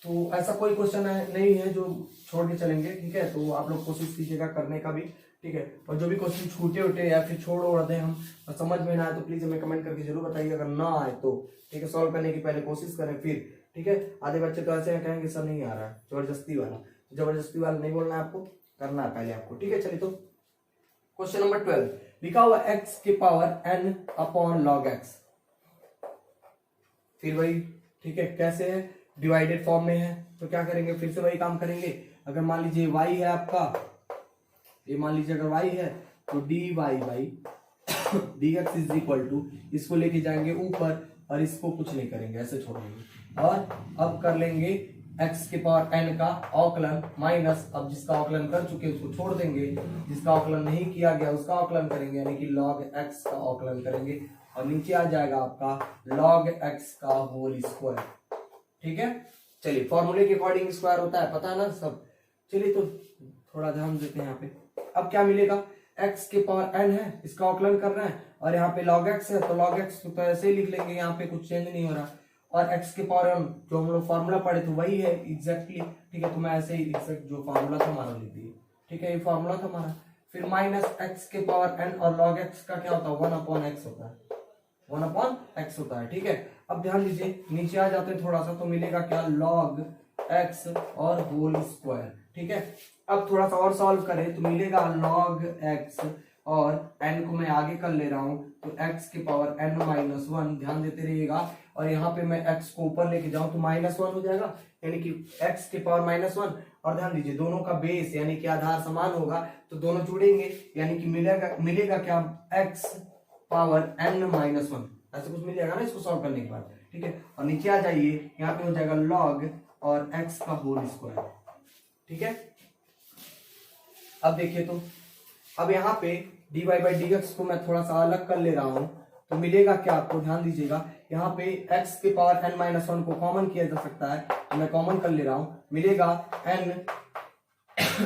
तो ऐसा कोई क्वेश्चन नहीं है जो छोड़ के चलेंगे। ठीक है, तो आप लोग कोशिश कीजिएगा करने का भी। ठीक है, और जो भी क्वेश्चन छूटे उठे या फिर छोड़ उड़ दें हम, और समझ में ना आए तो प्लीज हमें कमेंट करके जरूर बताइए, अगर ना आए तो। ठीक है, सॉल्व करने की पहले कोशिश करें फिर। ठीक है, आधे बच्चे तो ऐसे कहेंगे सर नहीं आ रहा है, जबरदस्ती वाला, तो जबरदस्ती वाला नहीं बोलना है आपको, करना है पहले आपको। ठीक है, चलिए तो क्वेश्चन नंबर 12 लिखा हुआ x के power n upon log x, फिर वही। ठीक है, कैसे है, डिवाइडेड फॉर्म में है, तो क्या करेंगे, फिर से वही काम करेंगे। अगर मान लीजिए y है आपका, ये मान लीजिए अगर y है तो dy by dx is equal to, इसको लेके जाएंगे ऊपर और इसको कुछ नहीं करेंगे, ऐसे छोड़ेंगे, और अब कर लेंगे x के पावर n का अवकलन माइनस, अब जिसका अवकलन कर चुके उसको छोड़ देंगे, जिसका अवकलन नहीं किया गया उसका अवकलन करेंगे, यानी कि log x का अवकलन करेंगे, और नीचे आ जाएगा आपका log x का होल स्क्वायर। ठीक है, चलिए फॉर्मूले के अकॉर्डिंग स्क्वायर होता है, पता है ना सब। चलिए तो थोड़ा ध्यान देते हैं यहाँ पे। अब क्या मिलेगा, x के पावर n है, इसका अवकलन कर रहे हैं, और यहाँ पे log x है, तो log x तो ऐसे ही लिख लेंगे, यहाँ पे कुछ चेंज नहीं हो रहा, और x के पावर n जो हम लोग फॉर्मूला पढ़े तो वही है एग्जैक्टली। ठीक है, तो मैं ऐसे ही एग्जैक्ट जो फॉर्मूला था हमारा लिख दिए। ठीक है, ये फॉर्मूला था हमारा। फिर माइनस x के पावर n, और log x का क्या होता है, 1 अपॉन x होता है, 1 अपॉन x होता है। ठीक है, अब ध्यान दीजिए नीचे आ जाते हैं थोड़ा सा, तो मिलेगा क्या, log एक्स और होल स्क्वायर। ठीक है, अब थोड़ा सा और सॉल्व करें तो मिलेगा log एक्स, और n को मैं आगे कर ले रहा हूं तो x की पावर n माइनस वन, ध्यान देते रहिएगा। और यहाँ पे मैं x को ऊपर लेके जाऊं तो माइनस वन हो जाएगा, यानी कि x की पावर माइनस वन। और ध्यान दीजिए दोनों का बेस यानी कि आधार समान होगा तो दोनों जुड़ेंगे, यानी कि मिलेगा क्या, x power n minus one, ऐसे कुछ मिल जाएगा ना इसको सॉल्व करने के बाद। ठीक है, और नीचे आ जाइए, यहाँ पे हो जाएगा log और x का होल स्क्वायर। ठीक है, अब देखिए तो अब यहाँ पे dy बाई डी एक्स को मैं थोड़ा सा अलग कर ले रहा हूं तो मिलेगा क्या आपको, ध्यान दीजिएगा। यहाँ पे x के पावर n माइनस वन को कॉमन किया जा सकता है तो मैं कॉमन कर ले रहा हूं, मिलेगा n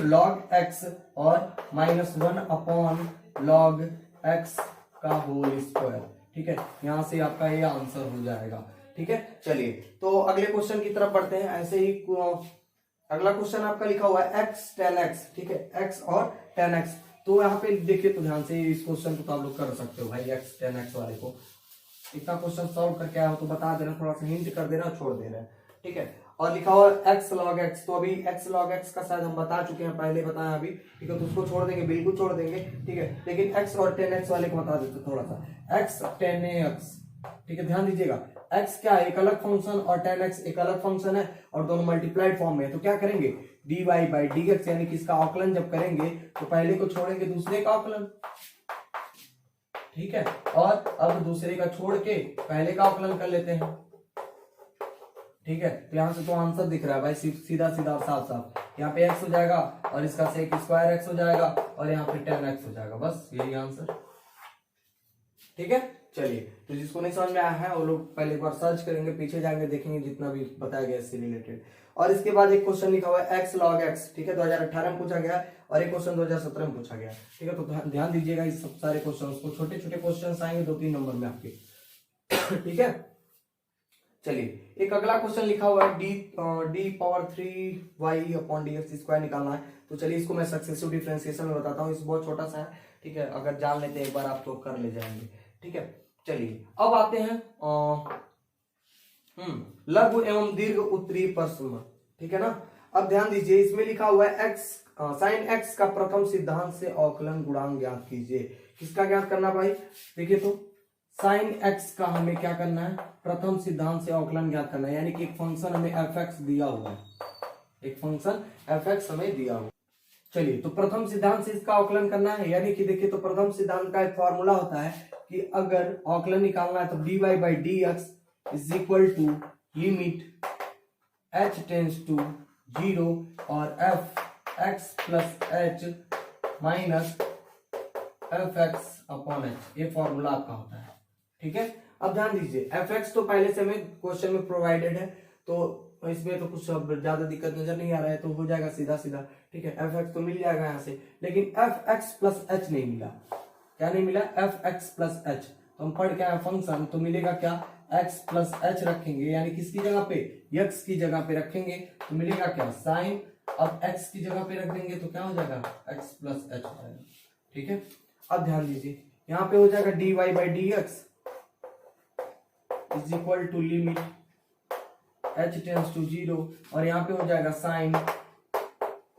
log x और minus one upon log x का होल स्क्वायर। ठीक है, यहां से आपका ये आंसर हो जाएगा। ठीक है, चलिए तो अगले क्वेश्चन की तरफ बढ़ते हैं। ऐसे ही अगला क्वेश्चन आपका लिखा हुआ है x tan x। ठीक है, x और tan x, तो यहाँ पे देखिए तो ध्यान से इस क्वेश्चन को तो आप लोग कर सकते हो भाई, x tan x वाले को। इतना क्वेश्चन सॉल्व करके आया हो तो बता देना, थोड़ा सा हिंट कर देना, छोड़ देना। ठीक है, और लिखा हुआ x log x, तो अभी x log x का शायद हम बता चुके हैं, पहले बताया अभी। ठीक है, तो उसको छोड़ देंगे, बिल्कुल छोड़ देंगे। ठीक है, लेकिन x और tan x वाले को बता देते थोड़ा सा, x tan x। ठीक है, ध्यान दीजिएगा, x क्या है, एक अलग फंक्शन, और tan x एक अलग फंक्शन है, और दोनों मल्टीप्लाइड फॉर्म में है। तो क्या करेंगे, dy बाई डी एक्स, यानी कि इसका अवकलन जब करेंगे तो पहले को छोड़ेंगे दूसरे का अवकलन। ठीक है, और अब दूसरे का छोड़ के पहले का अवकलन कर लेते हैं। ठीक है, तो यहां से तो आंसर दिख रहा है भाई, सीधा सीधा और साफ साफ। यहाँ पे x हो जाएगा और इसका सेक स्क्वायर x हो जाएगा, और यहाँ पे tan x हो जाएगा, बस यही आंसर। ठीक है, चलिए तो जिसको नहीं समझ में आया है वो लोग पहले एक बार सर्च करेंगे, पीछे जाएंगे, देखेंगे जितना भी बताया गया इससे रिलेटेड। और इसके बाद एक क्वेश्चन लिखा हुआ है x log x। ठीक है, 2018 में पूछा गया, और एक क्वेश्चन 2017 में पूछा गया। ठीक है, तो ध्यान दीजिएगा इस सब सारे क्वेश्चन को, छोटे छोटे क्वेश्चन आएंगे 2-3 नंबर में आपके। ठीक है, चलिए एक अगला क्वेश्चन लिखा हुआ है D power 3y upon d x square निकालना है। तो चलिए इसको मैं सक्सेसिव डिफरेंशिएशन में बताता हूँ, इस बहुत छोटा सा है। ठीक है, अगर जान लेते हैं एक बार आप तो कर ले जाएंगे। ठीक है, चलिए अब आते हैं लघु एवं दीर्घ उत्तरीय प्रश्न। ठीक है ना, अब ध्यान दीजिए, इसमें लिखा हुआ है x साइन x का प्रथम सिद्धांत से अवकलन गुणांक ज्ञात कीजिए। किसका ज्ञात करना भाई, देखिए तो साइन x का हमें क्या करना है, प्रथम सिद्धांत से अवकलन ज्ञात करना है, यानी कि एक फंक्शन हमें fx दिया हुआ है, एक फंक्शन fx हमें दिया हुआ। चलिए तो प्रथम सिद्धांत से इसका अवकलन करना है, यानी कि देखिए तो प्रथम सिद्धांत का एक फॉर्मूला होता है कि अगर अवकलन निकालना है तो dy by d x is equal to limit h tends to 0 और f x plus h minus f x upon h, ये फॉर्मूला आपका होता है। ठीक है, अब ध्यान दीजिए एफ एक्स तो पहले से हमें क्वेश्चन में प्रोवाइडेड है, तो इसमें तो कुछ ज्यादा दिक्कत नजर नहीं आ रहा है, तो हो जाएगा सीधा सीधा। ठीक है, एफ एक्स तो मिल जाएगा यहाँ से, लेकिन एफ एक्स प्लस एच नहीं मिला। क्या नहीं मिला, एफ एक्स प्लस एच। तो हम पढ़ क्या है फंक्शन, तो मिलेगा क्या, x प्लस एच रखेंगे, यानी किसकी जगह पे, x की जगह पे रखेंगे तो मिलेगा क्या, साइन। अब x की जगह पे रख देंगे तो क्या हो जाएगा, x प्लस एच हो जाएगा। ठीक है, अब ध्यान दीजिए, यहाँ पे हो जाएगा dy by d x is equal to limit h tends to 0, और यहाँ पे हो जाएगा साइन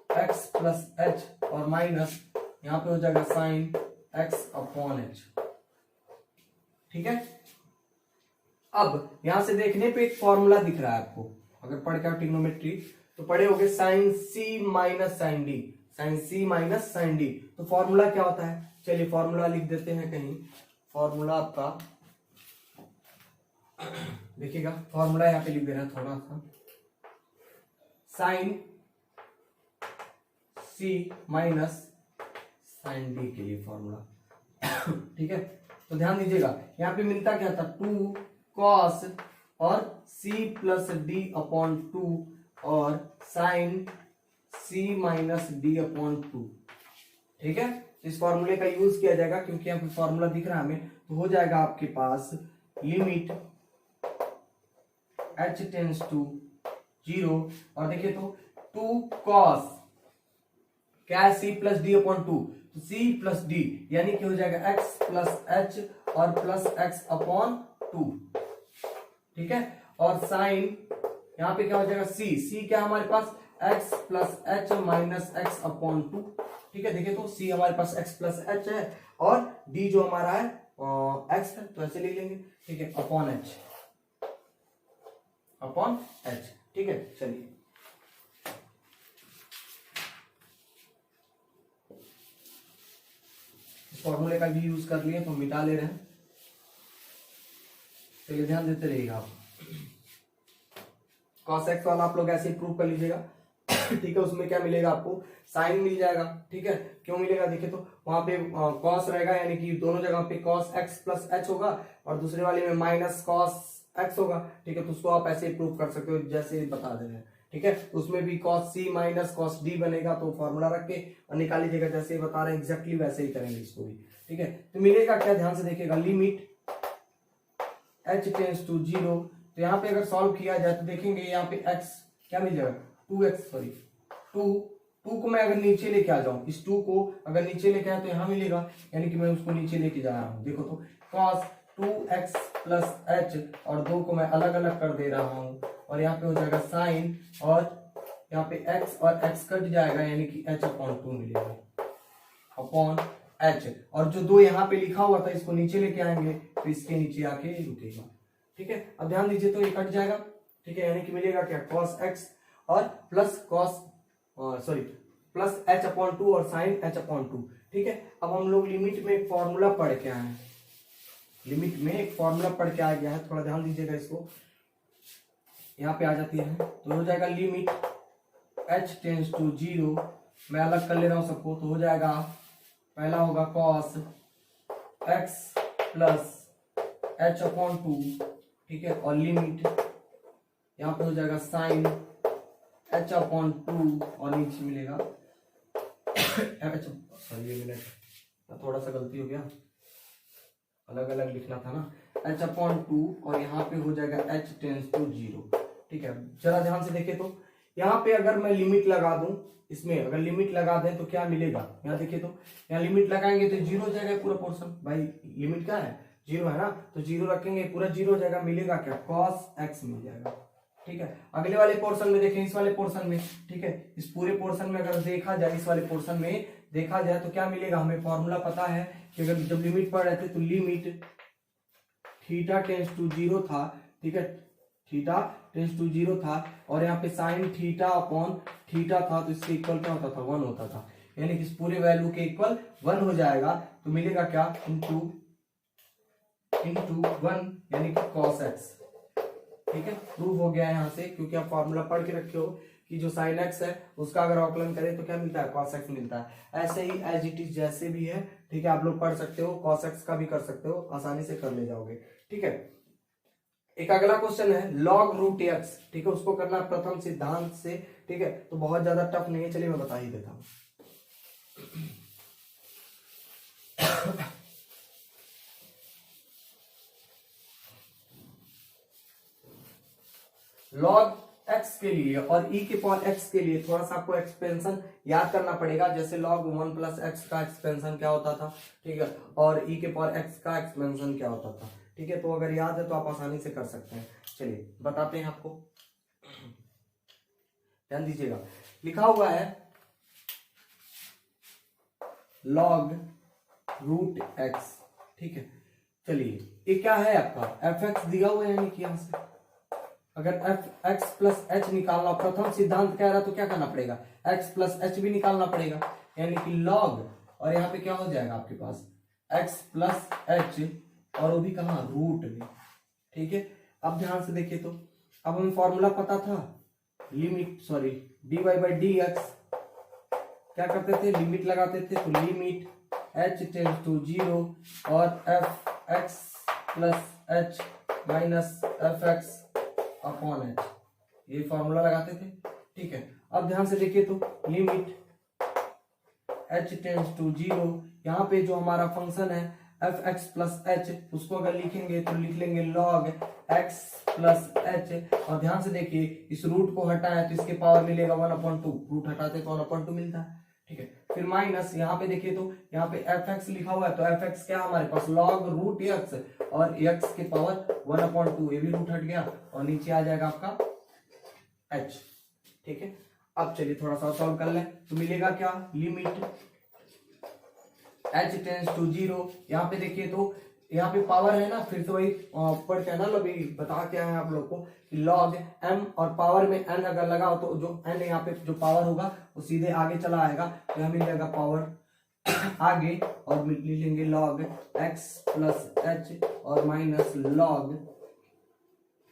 x प्लस एच और माइनस यहाँ पे हो जाएगा साइन x अपॉन एच। ठीक है, अब यहां से देखने पे एक फॉर्मूला दिख रहा है आपको, अगर पढ़ के ट्रिग्नोमेट्री तो पढ़े होगे sine c minus sine d, sine c minus sine d. तो फॉर्मूला क्या होता है, चलिए फॉर्मूला लिख देते हैं कहीं। फॉर्मूला आपका देखिएगा, फॉर्मूला यहाँ पे लिख दे रहा है थोड़ा सा, sine c minus sine d के लिए फॉर्मूला। ठीक है, तो ध्यान दीजिएगा, यहाँ पे मिलता क्या था, 2 कॉस और c प्लस डी अपॉन 2 और sine c minus d upon 2। ठीक है, इस फॉर्मूले का यूज किया जाएगा क्योंकि यहाँ पे फॉर्मूला दिख रहा है हमें, तो हो जाएगा आपके पास लिमिट h टेंस टू 0, और देखिए तो 2 कॉस क्या है, c प्लस डी अपॉन 2, तो c प्लस डी यानी कि हो जाएगा x प्लस h और प्लस x अपॉन 2। ठीक है, और साइन यहाँ पे क्या हो जाएगा सी, सी क्या है हमारे पास x plus H minus x upon two. ठीक है, देखिए तो c हमारे पास x प्लस एच है और d जो हमारा है x है, तो ऐसे लिख लेंगे। ठीक है, अपॉन एच, अपॉन एच। ठीक है, चलिए इस फॉर्मूले का भी यूज कर लिए तो मिटा ले रहे हैं। चलिए ध्यान देते रहिएगा आप। cos x वाला आप लोग ऐसे ही प्रूव कर लीजिएगा। ठीक है, उसमें क्या मिलेगा आपको साइन मिल जाएगा। ठीक है, क्यों मिलेगा देखिए तो वहां पे cos रहेगा, यानी कि दोनों जगह पे cos x प्लस एच होगा और दूसरे वाले में माइनस cos x होगा। ठीक है, तो उसको आप ऐसे ही प्रूव कर सकते हो जैसे बता दे रहे हैं। ठीक है, तो उसमें भी cos c minus cos d बनेगा, तो फॉर्मूला रख के और निकाल लीजिएगा जैसे बता रहे हैं, एग्जैक्टली वैसे ही करेंगे इसको भी। ठीक है, तो मिलेगा क्या, ध्यान से देखिएगा, लिमिट h टेंड्स टू 0। तो यहाँ पे अगर सॉल्व किया जाए तो देखेंगे यहाँ पे x क्या मिल जाएगा 2x, सॉरी 2 को मैं अगर नीचे लेके आ जाऊं, इस 2 को अगर नीचे लेके आया तो यहाँ मिलेगा, यानी कि मैं उसको नीचे लेके जा रहा हूँ। देखो तो cos 2x प्लस एच और 2 को मैं अलग अलग कर दे रहा हूँ और यहाँ पे हो जाएगा साइन और यहाँ पे x और x कट जाएगा, यानी कि h अपॉन 2 मिलेगा अपॉन h। और जो 2 यहाँ पे लिखा हुआ था इसको नीचे लेके आएंगे तो इसके नीचे आके रुकेगा। ठीक है, अब ध्यान दीजिए तो ये कट जाएगा। ठीक है, यानी कि मिलेगा क्या cos x और प्लस प्लस h अपॉन 2 और साइन h अपॉन 2। ठीक है, अब हम लोग लिमिट में एक फॉर्मूला पढ़ के आए हैं, लिमिट में एक फॉर्मूला पढ़ के आ गया है, थोड़ा ध्यान दीजिएगा इसको। यहाँ पे आ जाती है तो हो जाएगा लिमिट h टेंड्स टू 0। मैं अलग कर ले रहा हूं सबको, तो हो जाएगा पहला होगा cos x plus h upon 2। ठीक है, और लिमिट यहाँ पे हो जाएगा साइन h अपॉन 2 और नीचे मिलेगा सॉरी ये मिलेगा, थोड़ा सा गलती हो गया, अलग अलग लिखना था ना, h अपॉन 2 और यहाँ पे हो जाएगा h टेंड्स टू 0। ठीक है, जरा ध्यान से देखें तो यहाँ पे अगर मैं लिमिट लगा दूं, इसमें अगर लिमिट लगा दें तो क्या मिलेगा, यहाँ देखिए तो यहाँ लिमिट लगाएंगे तो 0 हो जाएगा पूरा पोर्शन। भाई लिमिट क्या है 0 है ना, तो 0 रखेंगे पूरा 0 हो जाएगा, मिलेगा क्या cos x मिल जाएगा। ठीक है, अगले वाले पोर्शन में देखें, इस वाले पोर्शन में। ठीक है, इस पूरे पोर्शन में अगर देखा जाए, इस वाले पोर्शन में देखा जाए तो क्या मिलेगा, हमें फॉर्मूला पता है कि अगर जब लिमिट पढ़ रहे थे तो लिमिट थीटा टेंड्स टू 0 था। ठीक है, थीटा टेंड्स टू 0 था और यहाँ पे साइन थीटा अपॉन थीटा था, तो इसके इक्वल क्या होता था 1 होता था, यानी कि इस पूरे वैल्यू के इक्वल 1 हो जाएगा। तो मिलेगा क्या इंटू 1 यानी कि cos x। ठीक है, प्रूव हो गया है यहाँ से, क्योंकि आप फॉर्मूला पढ़ के रखे हो कि जो साइन x है उसका अगर अवकलन करें तो क्या मिलता है cos x मिलता है। ऐसे ही एज इट इज जैसे भी है, ठीक है, आप लोग पढ़ सकते हो, cos x का भी कर सकते हो, आसानी से कर ले जाओगे। ठीक है, एक अगला क्वेश्चन है log रूट x। ठीक है, उसको करना प्रथम सिद्धांत से। ठीक है, तो बहुत ज्यादा टफ नहीं है, चलिए मैं बता ही देता हूं। log x के लिए और e के पावर x के लिए थोड़ा सा आपको एक्सपेंशन याद करना पड़ेगा, जैसे log 1 प्लस एक्स का एक्सपेंशन क्या होता था। ठीक है, और e के पावर x का एक्सपेंशन क्या होता था। ठीक है, तो अगर याद है तो आप आसानी से कर सकते हैं। चलिए बताते हैं आपको, ध्यान दीजिएगा, लिखा हुआ है log रूट x। ठीक है, चलिए ये क्या है आपका fx दिया हुआ है, यानी कि यहां से अगर x प्लस एच निकालना, प्रथम सिद्धांत कह रहा तो क्या करना पड़ेगा x प्लस एच भी निकालना पड़ेगा, यानी कि log, और यहाँ पे क्या हो जाएगा आपके पास x प्लस एच और वो भी कहाँ रूट में। ठीक है, अब ध्यान से देखिए तो अब हमें फॉर्मूला पता था limit dy by d x, क्या करते थे लिमिट लगाते थे, तो लिमिट h टेंड्स टू 0 और f(x) plus h minus f(x) upon h, ये फॉर्मूला लगाते थे। ठीक है, अब ध्यान से देखिए तो लिमिट h टेंड्स टू 0, यहाँ पे जो हमारा फंक्शन है f(x) प्लस h, उसको अगर लिखेंगे तो लिख लेंगे log x प्लस h, और ध्यान से देखिए इस रूट को हटाए तो इसके पावर मिलेगा 1/2, रूट हटाते तो 1/2 मिलता है। ठीक है, फिर माइनस यहाँ पे देखिए तो यहाँ पे fx लिखा हुआ है, तो fx क्या हमारे पास log रूट x और x के पावर 1/2, ये भी रूट हट गया और नीचे आ जाएगा आपका एच। ठीक है, अब चलिए थोड़ा सा सॉल्व कर लें। तो मिलेगा क्या, लिमिट h टेंस टू 0। यहाँ पे देखिए तो यहाँ पे पावर है ना, फिर से वही पढ़ते हैं ना, अभी बता क्या है आप लोग को कि log m और पावर में n अगर लगाओ तो जो n यहाँ पे जो पावर होगा वो सीधे आगे चला आएगा, तो यहाँ मिल जाएगा पावर आगे, और लिख लेंगे log x प्लस h और माइनस log,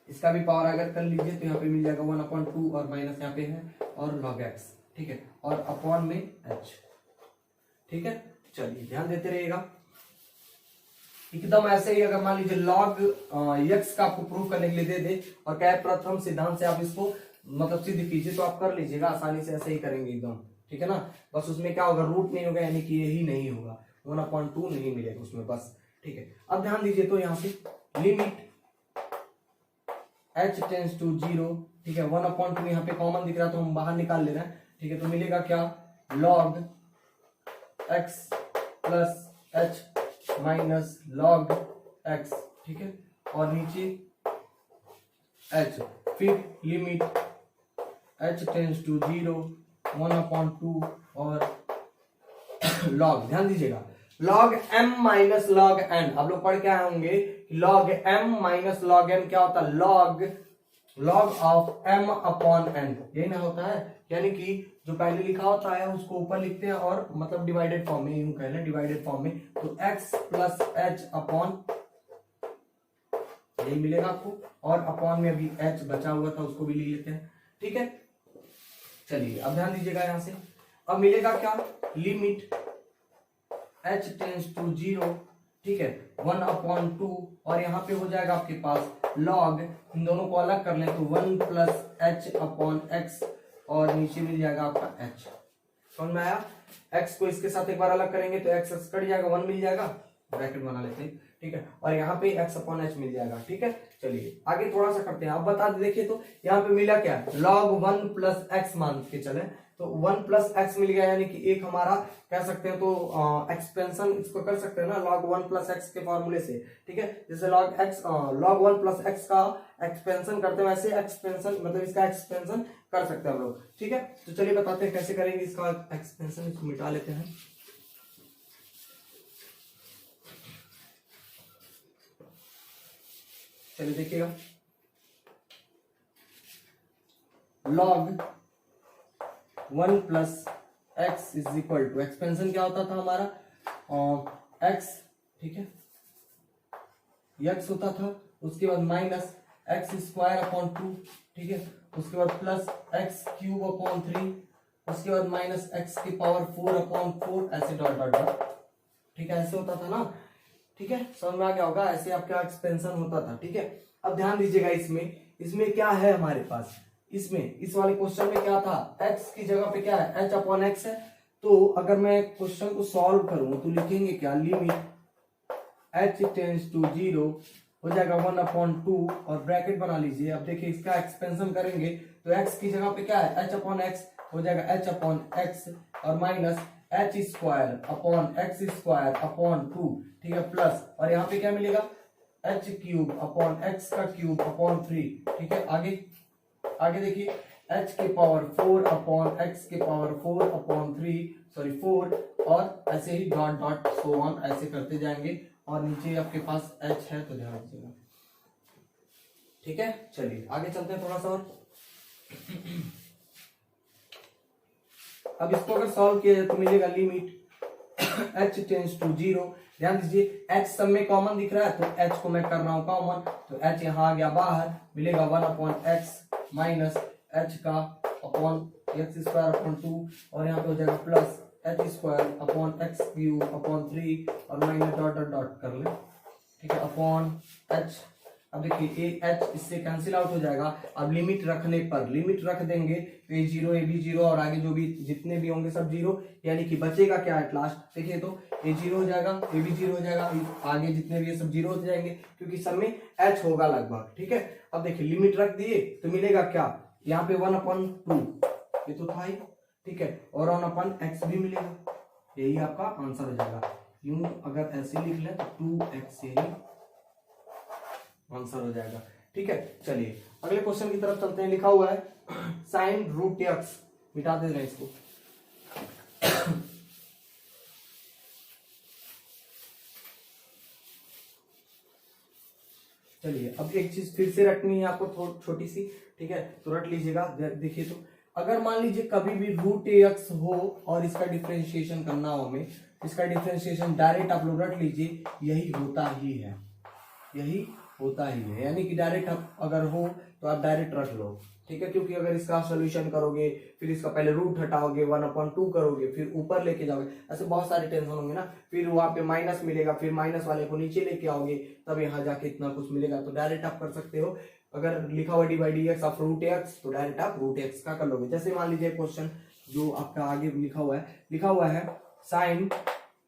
इसका भी पावर अगर कर लीजिए तो यहाँ पे मिल जाएगा 1/2 और माइनस यहाँ पे है और log x। ठीक है, और अपॉन में h। ठीक है, चलिए ध्यान देते रहिएगा। एकदम ऐसे ही अगर मान लीजिए log x का आपको प्रूफ करने के लिए दे दे और क्या प्रथम सिद्धांत से आप इसको मतलब सिद्ध कीजिए, तो आप कर लीजिएगा आसानी से, ऐसे ही करेंगे एकदम। ठीक है ना, बस उसमें क्या होगा, रूट नहीं होगा, यानी कि यही नहीं होगा, 1/2 नहीं मिलेगा उसमें बस। ठीक है, अब ध्यान दीजिए तो यहाँ पे लिमिट h टेंस टू 0। ठीक है, 1/2 यहाँ पे कॉमन दिख रहा है तो हम बाहर निकाल ले रहे हैं। ठीक है, तो मिलेगा क्या, log x plus h minus log x। ठीक है, और नीचे h, फिर लिमिट h टेंस टू 0, 1/2 और log, ध्यान दीजिएगा log m minus log n। आप लोग पढ़ के आए होंगे log m minus log n क्या होता है, log of m upon n, यही ना होता है। यानी कि जो पहले लिखा होता है उसको ऊपर लिखते हैं और मतलब डिवाइडेड फॉर्म में, यूं कह लें डिवाइडेड फॉर्म में, तो x प्लस h अपॉन, यही मिलेगा आपको, और अपॉन में अभी h बचा हुआ था उसको भी लिख लेते हैं। ठीक है, चलिए अब ध्यान दीजिएगा यहाँ से, अब मिलेगा क्या, लिमिट h टेंस टू 0। ठीक है, 1/2 और यहाँ पे हो जाएगा आपके पास log, इन दोनों को अलग कर लें तो 1 प्लस h अपॉन x, और नीचे मिल जाएगा आपका h। समझ में आया, x को इसके साथ एक बार अलग करेंगे तो x कट जाएगा, 1 मिल जाएगा, ब्रैकेट बना लेते हैं। ठीक है, और यहाँ पे x अपॉन h मिल जाएगा। ठीक है, चलिए आगे थोड़ा सा करते हैं। अब बता दे, देखिए तो यहाँ पे मिला क्या, log 1 प्लस x मान के चले तो 1 प्लस x मिल गया, यानी कि एक हमारा कह सकते हैं तो एक्सपेंशन इसको कर सकते हैं ना log 1 प्लस x के फॉर्मूले से। ठीक है, जैसे log 1 प्लस x का एक्सपेंशन करते हैं वैसे एक्सपेंशन मतलब इसका एक्सपेंशन कर सकते हैं हम लोग। ठीक है, तो चलिए बताते हैं कैसे करेंगे इसका एक्सपेंशन, इसको मिटा लेते हैं। चलिए देखिएगा, log 1 plus x is equal to, expansion क्या होता था हमारा x। ठीक है, x होता था, उसके बाद माइनस x स्क्वायर अपॉन 2। ठीक है, उसके बाद प्लस x क्यूब अपॉन 3, उसके बाद माइनस x की पावर 4 अपॉन 4, ऐसे डॉट डॉट डॉट। ठीक है, ऐसे होता था ना। ठीक है, समझ में आ गया होगा, ऐसे आपका एक्सपेंशन होता था। ठीक है, अब ध्यान दीजिएगा, इसमें क्या है हमारे पास, इसमें इस वाले क्वेश्चन में क्या था, x की जगह पे क्या है, h अपॉन x है। तो अगर मैं क्वेश्चन को सॉल्व करूं तो लिखेंगे क्या, लिमिट h टेंस टू 0 हो जाएगा 1/2 और ब्रैकेट बना लीजिए। अब देखिए इसका एक्सपेंशन करेंगे तो x की जगह पे क्या है, h अपॉन x हो जाएगा h अपॉन x और minus h square upon x square upon 2। ठीक है, प्लस और यहाँ पे क्या मिलेगा, h क्यूब अपॉन x का क्यूब अपॉन 3। ठीक है, आगे देखिए h के पावर 4 अपॉन x के पावर 4 अपॉन 4, और ऐसे ही डॉट डॉट सो ऑन ऐसे करते जाएंगे, और नीचे आपके पास h है तो ध्यान रखिएगा। ठीक है, चलिए आगे चलते हैं थोड़ा सा और। अब इसको अगर सॉल्व किया जाए तो मिलेगा लिमिट h टेंस टू 0। ध्यान दीजिए h सब में कॉमन दिख रहा है तो h को मैं कर रहा हूं कॉमन, तो h यहाँ आ गया बाहर, मिलेगा 1/x माइनस h का अपॉन x स्क्वायर अपॉन 2, और यहाँ पे हो जाएगा plus h square upon x cube upon 3 और माइनस डॉट डॉट डॉट कर ले। ठीक है, अपॉन h। अब देखिए h इससे कैंसिल आउट हो जाएगा। अब लिमिट रखने पर, लिमिट रख देंगे तो ये 0 ये भी 0 और आगे जो भी जितने भी होंगे सब 0, यानी कि बचेगा क्या एट लास्ट, देखिए तो ये 0 हो जाएगा, ये भी 0 हो जाएगा, आगे जितने भी ये सब 0 हो जाएंगे क्योंकि सब में h होगा लगभग। ठीक है, अब देखिए लिमिट रख दिए तो मिलेगा क्या, यहाँ पे 1/2 ये तो था ही। ठीक है, और 1/x भी मिलेगा, यही आपका आंसर हो जाएगा। यूं अगर ऐसे लिख ले तो 2x यही आंसर हो जाएगा। ठीक है, चलिए अगले क्वेश्चन की तरफ चलते हैं। लिखा हुआ है साइन रूट एक्स, मिटा दे रहे हैं इसको। चलिए अब एक चीज फिर से रखनी है आपको छोटी सी, ठीक है, तो रट लीजिएगा। देखिए तो अगर मान लीजिए कभी भी रूट एक्स हो और इसका डिफरेंशिएशन करना हो हमें, इसका डिफरेंशिएशन डायरेक्ट आप लोग रट लीजिए, यही होता ही है, यही होता ही है, यानी कि डायरेक्ट अगर हो तो आप डायरेक्ट रख लो, ठीक है। क्योंकि अगर इसका सोल्यूशन करोगे, फिर इसका पहले रूट हटाओगे, 1/2 करोगे, फिर ऊपर लेके जाओगे, ऐसे बहुत सारे टेंशन होंगे ना, फिर वहां पे माइनस मिलेगा, फिर माइनस वाले को नीचे लेके आओगे, तब यहाँ जाके इतना कुछ मिलेगा। तो डायरेक्ट आप कर सकते हो, अगर लिखा हुआ d by d x of root x, तो डायरेक्ट आप रूट एक्स का कर लोगे। जैसे मान लीजिए क्वेश्चन जो आपका आगे लिखा हुआ है साइन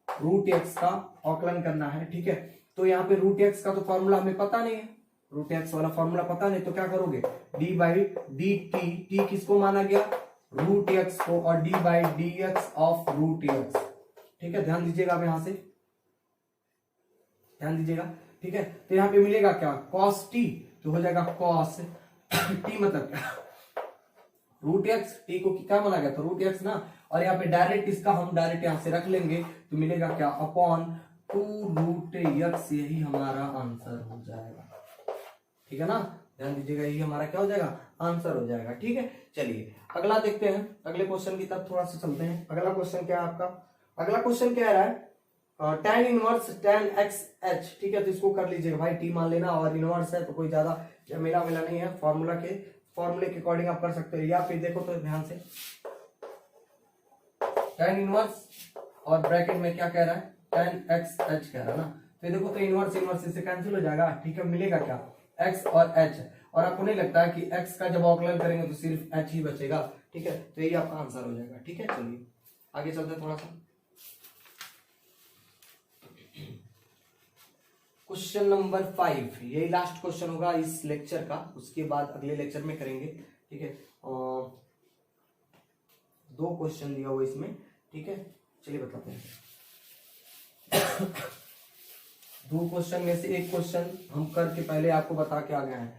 रूट एक्स का औकलन करना है, ठीक है। तो यहाँ पे रूट एक्स का तो फॉर्मूला हमें पता नहीं है, रूट एक्स वाला फॉर्मूला पता नहीं, तो क्या करोगे, d by d t, t किसको माना गया, रूट एक्स को, और d by d x of root x, ठीक है। ध्यान दीजिएगा, अब यहां से ध्यान दीजिएगा, ठीक है। तो यहाँ पे मिलेगा क्या, कॉस टी, तो हो जाएगा कॉस टी, मतलब क्या, रूट एक्स, टी को क्या माना गया, तो रूट एक्स ना, और यहाँ पे डायरेक्ट इसका हम डायरेक्ट यहां से रख लेंगे, तो मिलेगा क्या, अपॉन 2 रूट एक्स, यही हमारा आंसर हो जाएगा, ठीक है ना। ध्यान दीजिएगा, यही हमारा क्या हो जाएगा, आंसर हो जाएगा, ठीक है। चलिए अगला देखते हैं, अगले क्वेश्चन की तरफ थोड़ा सा चलते हैं। अगला क्वेश्चन क्या है आपका, अगला क्वेश्चन क्या रहा है, tan inverse tan x H, ठीक है। तो इसको कर लीजिएगा भाई, टी मान लेना, और इनवर्स है तो कोई ज्यादा झमेला मेला नहीं है, फॉर्मूले के अकॉर्डिंग आप कर सकते हो। या फिर देखो तो ध्यान से, tan इनवर्स और ब्रैकेट में क्या कह रहा है, tan एक्स एच कह रहा है ना, तो देखो तो इनवर्स इससे कैंसिल हो जाएगा, ठीक है। मिलेगा क्या, x और h, और आपको नहीं लगता है कि x का जब अवकलन करेंगे तो सिर्फ h ही बचेगा, ठीक है। तो यही आपका आंसर हो जाएगा, ठीक है। चलिए आगे चलते हैं थोड़ा सा, क्वेश्चन नंबर 5, यही लास्ट क्वेश्चन होगा इस लेक्चर का, उसके बाद अगले लेक्चर में करेंगे, ठीक है। 2 क्वेश्चन दिया हुआ इसमें, ठीक है। चलिए बताते हैं। 2 क्वेश्चन में से एक क्वेश्चन हम करके पहले आपको बता के आ गए हैं।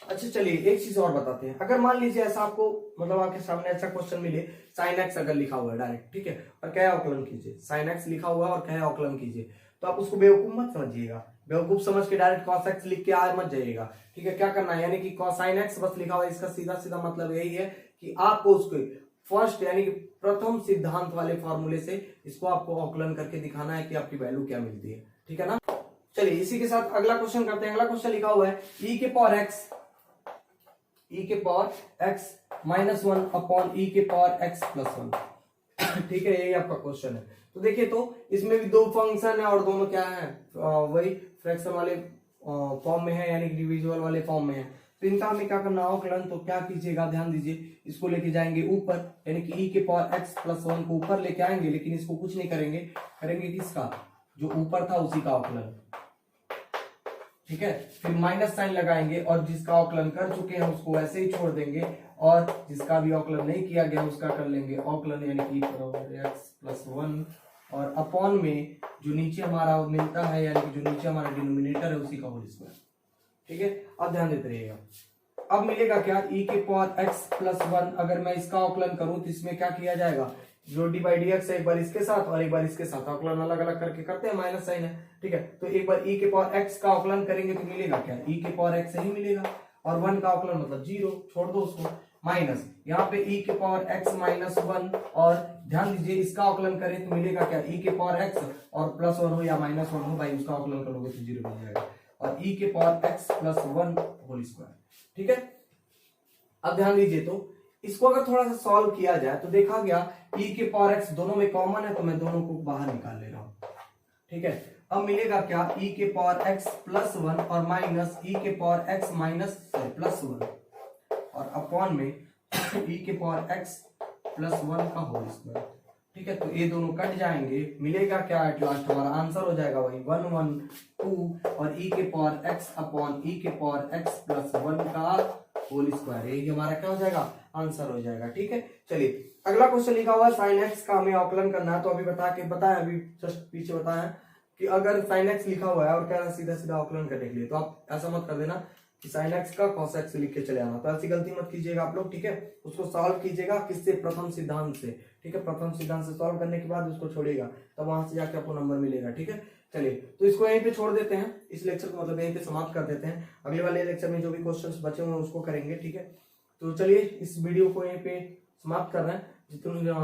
अच्छा चलिए एक चीज और बताते हैं, अगर मान लीजिए ऐसा आपको, मतलब आपके सामने ऐसा क्वेश्चन मिले, साइन एक्स अगर लिखा हुआ है डायरेक्ट, ठीक है, और क्या है अवकलन कीजिए, साइन एक्स लिखा हुआ है और क्या है अवकलन कीजिए, तो आप उसको बेवकूफ मत समझिएगा, बेवकूफ समझ के डायरेक्ट कॉस एक्स लिख के आ मत जाइएगा, ठीक है। क्या करना है, यानी कि साइन एक्स बस लिखा हुआ है, इसका सीधा सीधा मतलब यही है कि आपको उसको फर्स्ट यानी कि प्रथम सिद्धांत वाले फॉर्मूले से इसको आपको अवकलन करके दिखाना है कि आपकी वैल्यू क्या मिलती है, ठीक है ना। चलिए इसी के साथ अगला क्वेश्चन करते हैं। अगला क्वेश्चन लिखा हुआ है e के पावर x -1 अपॉन e के पावर x + 1, ठीक है, यही आपका क्वेश्चन है। तो देखिए तो इसमें भी 2 फंक्शन है और दोनों क्या है, वही फ्रैक्शन वाले फॉर्म में है, यानी कि डिविजिबल वाले फॉर्म में है। तो इनका हमें क्या करना है अवकलन, तो क्या कीजिएगा, ध्यान दीजिए, इसको लेके जाएंगे ऊपर, यानी कि e के पावर x + 1 को ऊपर लेके आएंगे, लेकिन इसको कुछ नहीं करेंगे, करेंगे किसका, जो ऊपर था उसी का अवकलन, ठीक है। फिर माइनस साइन लगाएंगे और जिसका अवकलन कर चुके हैं उसको ऐसे ही छोड़ देंगे, और जिसका भी अवकलन नहीं किया गया उसका कर लेंगे अवकलन, यानी कि x + 1, और अपॉन में जो नीचे हमारा मिलता है, यानी कि जो नीचे हमारा डिनोमिनेटर है उसी का होल स्क्वायर, ठीक है। अब ध्यान देते रहिएगा, अब मिलेगा क्या, e के पावर x + 1, अगर मैं इसका अवकलन करूं तो इसमें क्या किया जाएगा, जो डी बाई डी एक्स है एक बार इसके साथ और एक बार इसके साथ, अवकलन अलग अलग करके करते हैं, माइनस साइन है, ठीक है। तो एक बार e के पावर x का अवकलन करेंगे तो मिलेगा क्या, e के पावर x ही मिलेगा, और 1 का अवकलन मतलब 0, छोड़ दो उसको, माइनस यहाँ पे e के पावर x -1, और ध्यान दीजिए इसका अवकलन करें तो मिलेगा क्या, e के पावर x और +1 हो या -1 हो भाई, उसका अवकलन करोगे तो 0 मिल जाएगा, और e के पावर x + 1 होल स्क्वायर, ठीक है। अब ध्यान दीजिए तो इसको अगर थोड़ा सा सॉल्व किया जाए तो देखा गया e के पावर x दोनों में कॉमन है, तो मैं दोनों को बाहर निकाल ले रहा हूं, ठीक है। अब मिलेगा क्या, e के पावर x + 1 और माइनस e के पावर x +1, और अपॉन में e के पावर x + 1 का होल स्क्वायर, ठीक है। तो ये दोनों कट जाएंगे, मिलेगा क्या, एट लास्ट हमारा आंसर हो जाएगा वही 1 1 2, और e के पावर x अपॉन e के पावर x + 1 का होल स्क्वायर, यही हमारा क्या हो जाएगा, आंसर हो जाएगा, ठीक है। चलिए अगला क्वेश्चन लिखा हुआ है साइन एक्स का हमें अवकलन करना है, तो अभी बताया अभी जस्ट पीछे बताया कि अगर साइन एक्स लिखा हुआ है और कह रहा है सीधा सीधा अवकलन करने के लिए, तो आप ऐसा मत कर देना कि साइन एक्स का कॉस एक्स लिख के चले आना। तो ऐसी गलती मत कीजिएगा आप लोग, ठीक है। उसको सॉल्व कीजिएगा किससे, प्रथम सिद्धांत से, ठीक है। प्रथम सिद्धांत से सॉल्व करने के बाद उसको छोड़िएगा, तब वहां से जाके आपको नंबर मिलेगा, ठीक है। चलिए तो इसको यहीं पे छोड़ देते हैं, इस लेक्चर को मतलब यहीं पे समाप्त कर देते हैं। अगले वाले लेक्चर में जो भी क्वेश्चंस बचे हुए उसको करेंगे, ठीक है। तो चलिए इस वीडियो को यहीं पे समाप्त कर रहे हैं।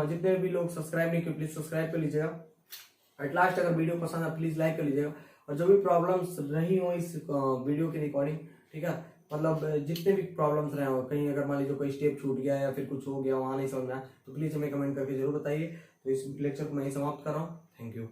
जितने भी लोग सब्सक्राइब नहीं किए प्लीज सब्सक्राइब कर लीजिएगा। एट लास्ट अगर वीडियो पसंद है प्लीज लाइक कर लीजिएगा। और जो भी प्रॉब्लम्स रही हो इस वीडियो की रिकॉर्डिंग, ठीक है, मतलब जितने भी प्रॉब्लम्स रहे हो, कहीं अगर मान लीजिए कोई स्टेप छूट गया या फिर कुछ हो गया वहां नहीं समझ में आया, तो प्लीज हमें कमेंट करके जरूर बताइए। तो इस लेक्चर को मैं ही समाप्त कर रहा हूँ। Thank you.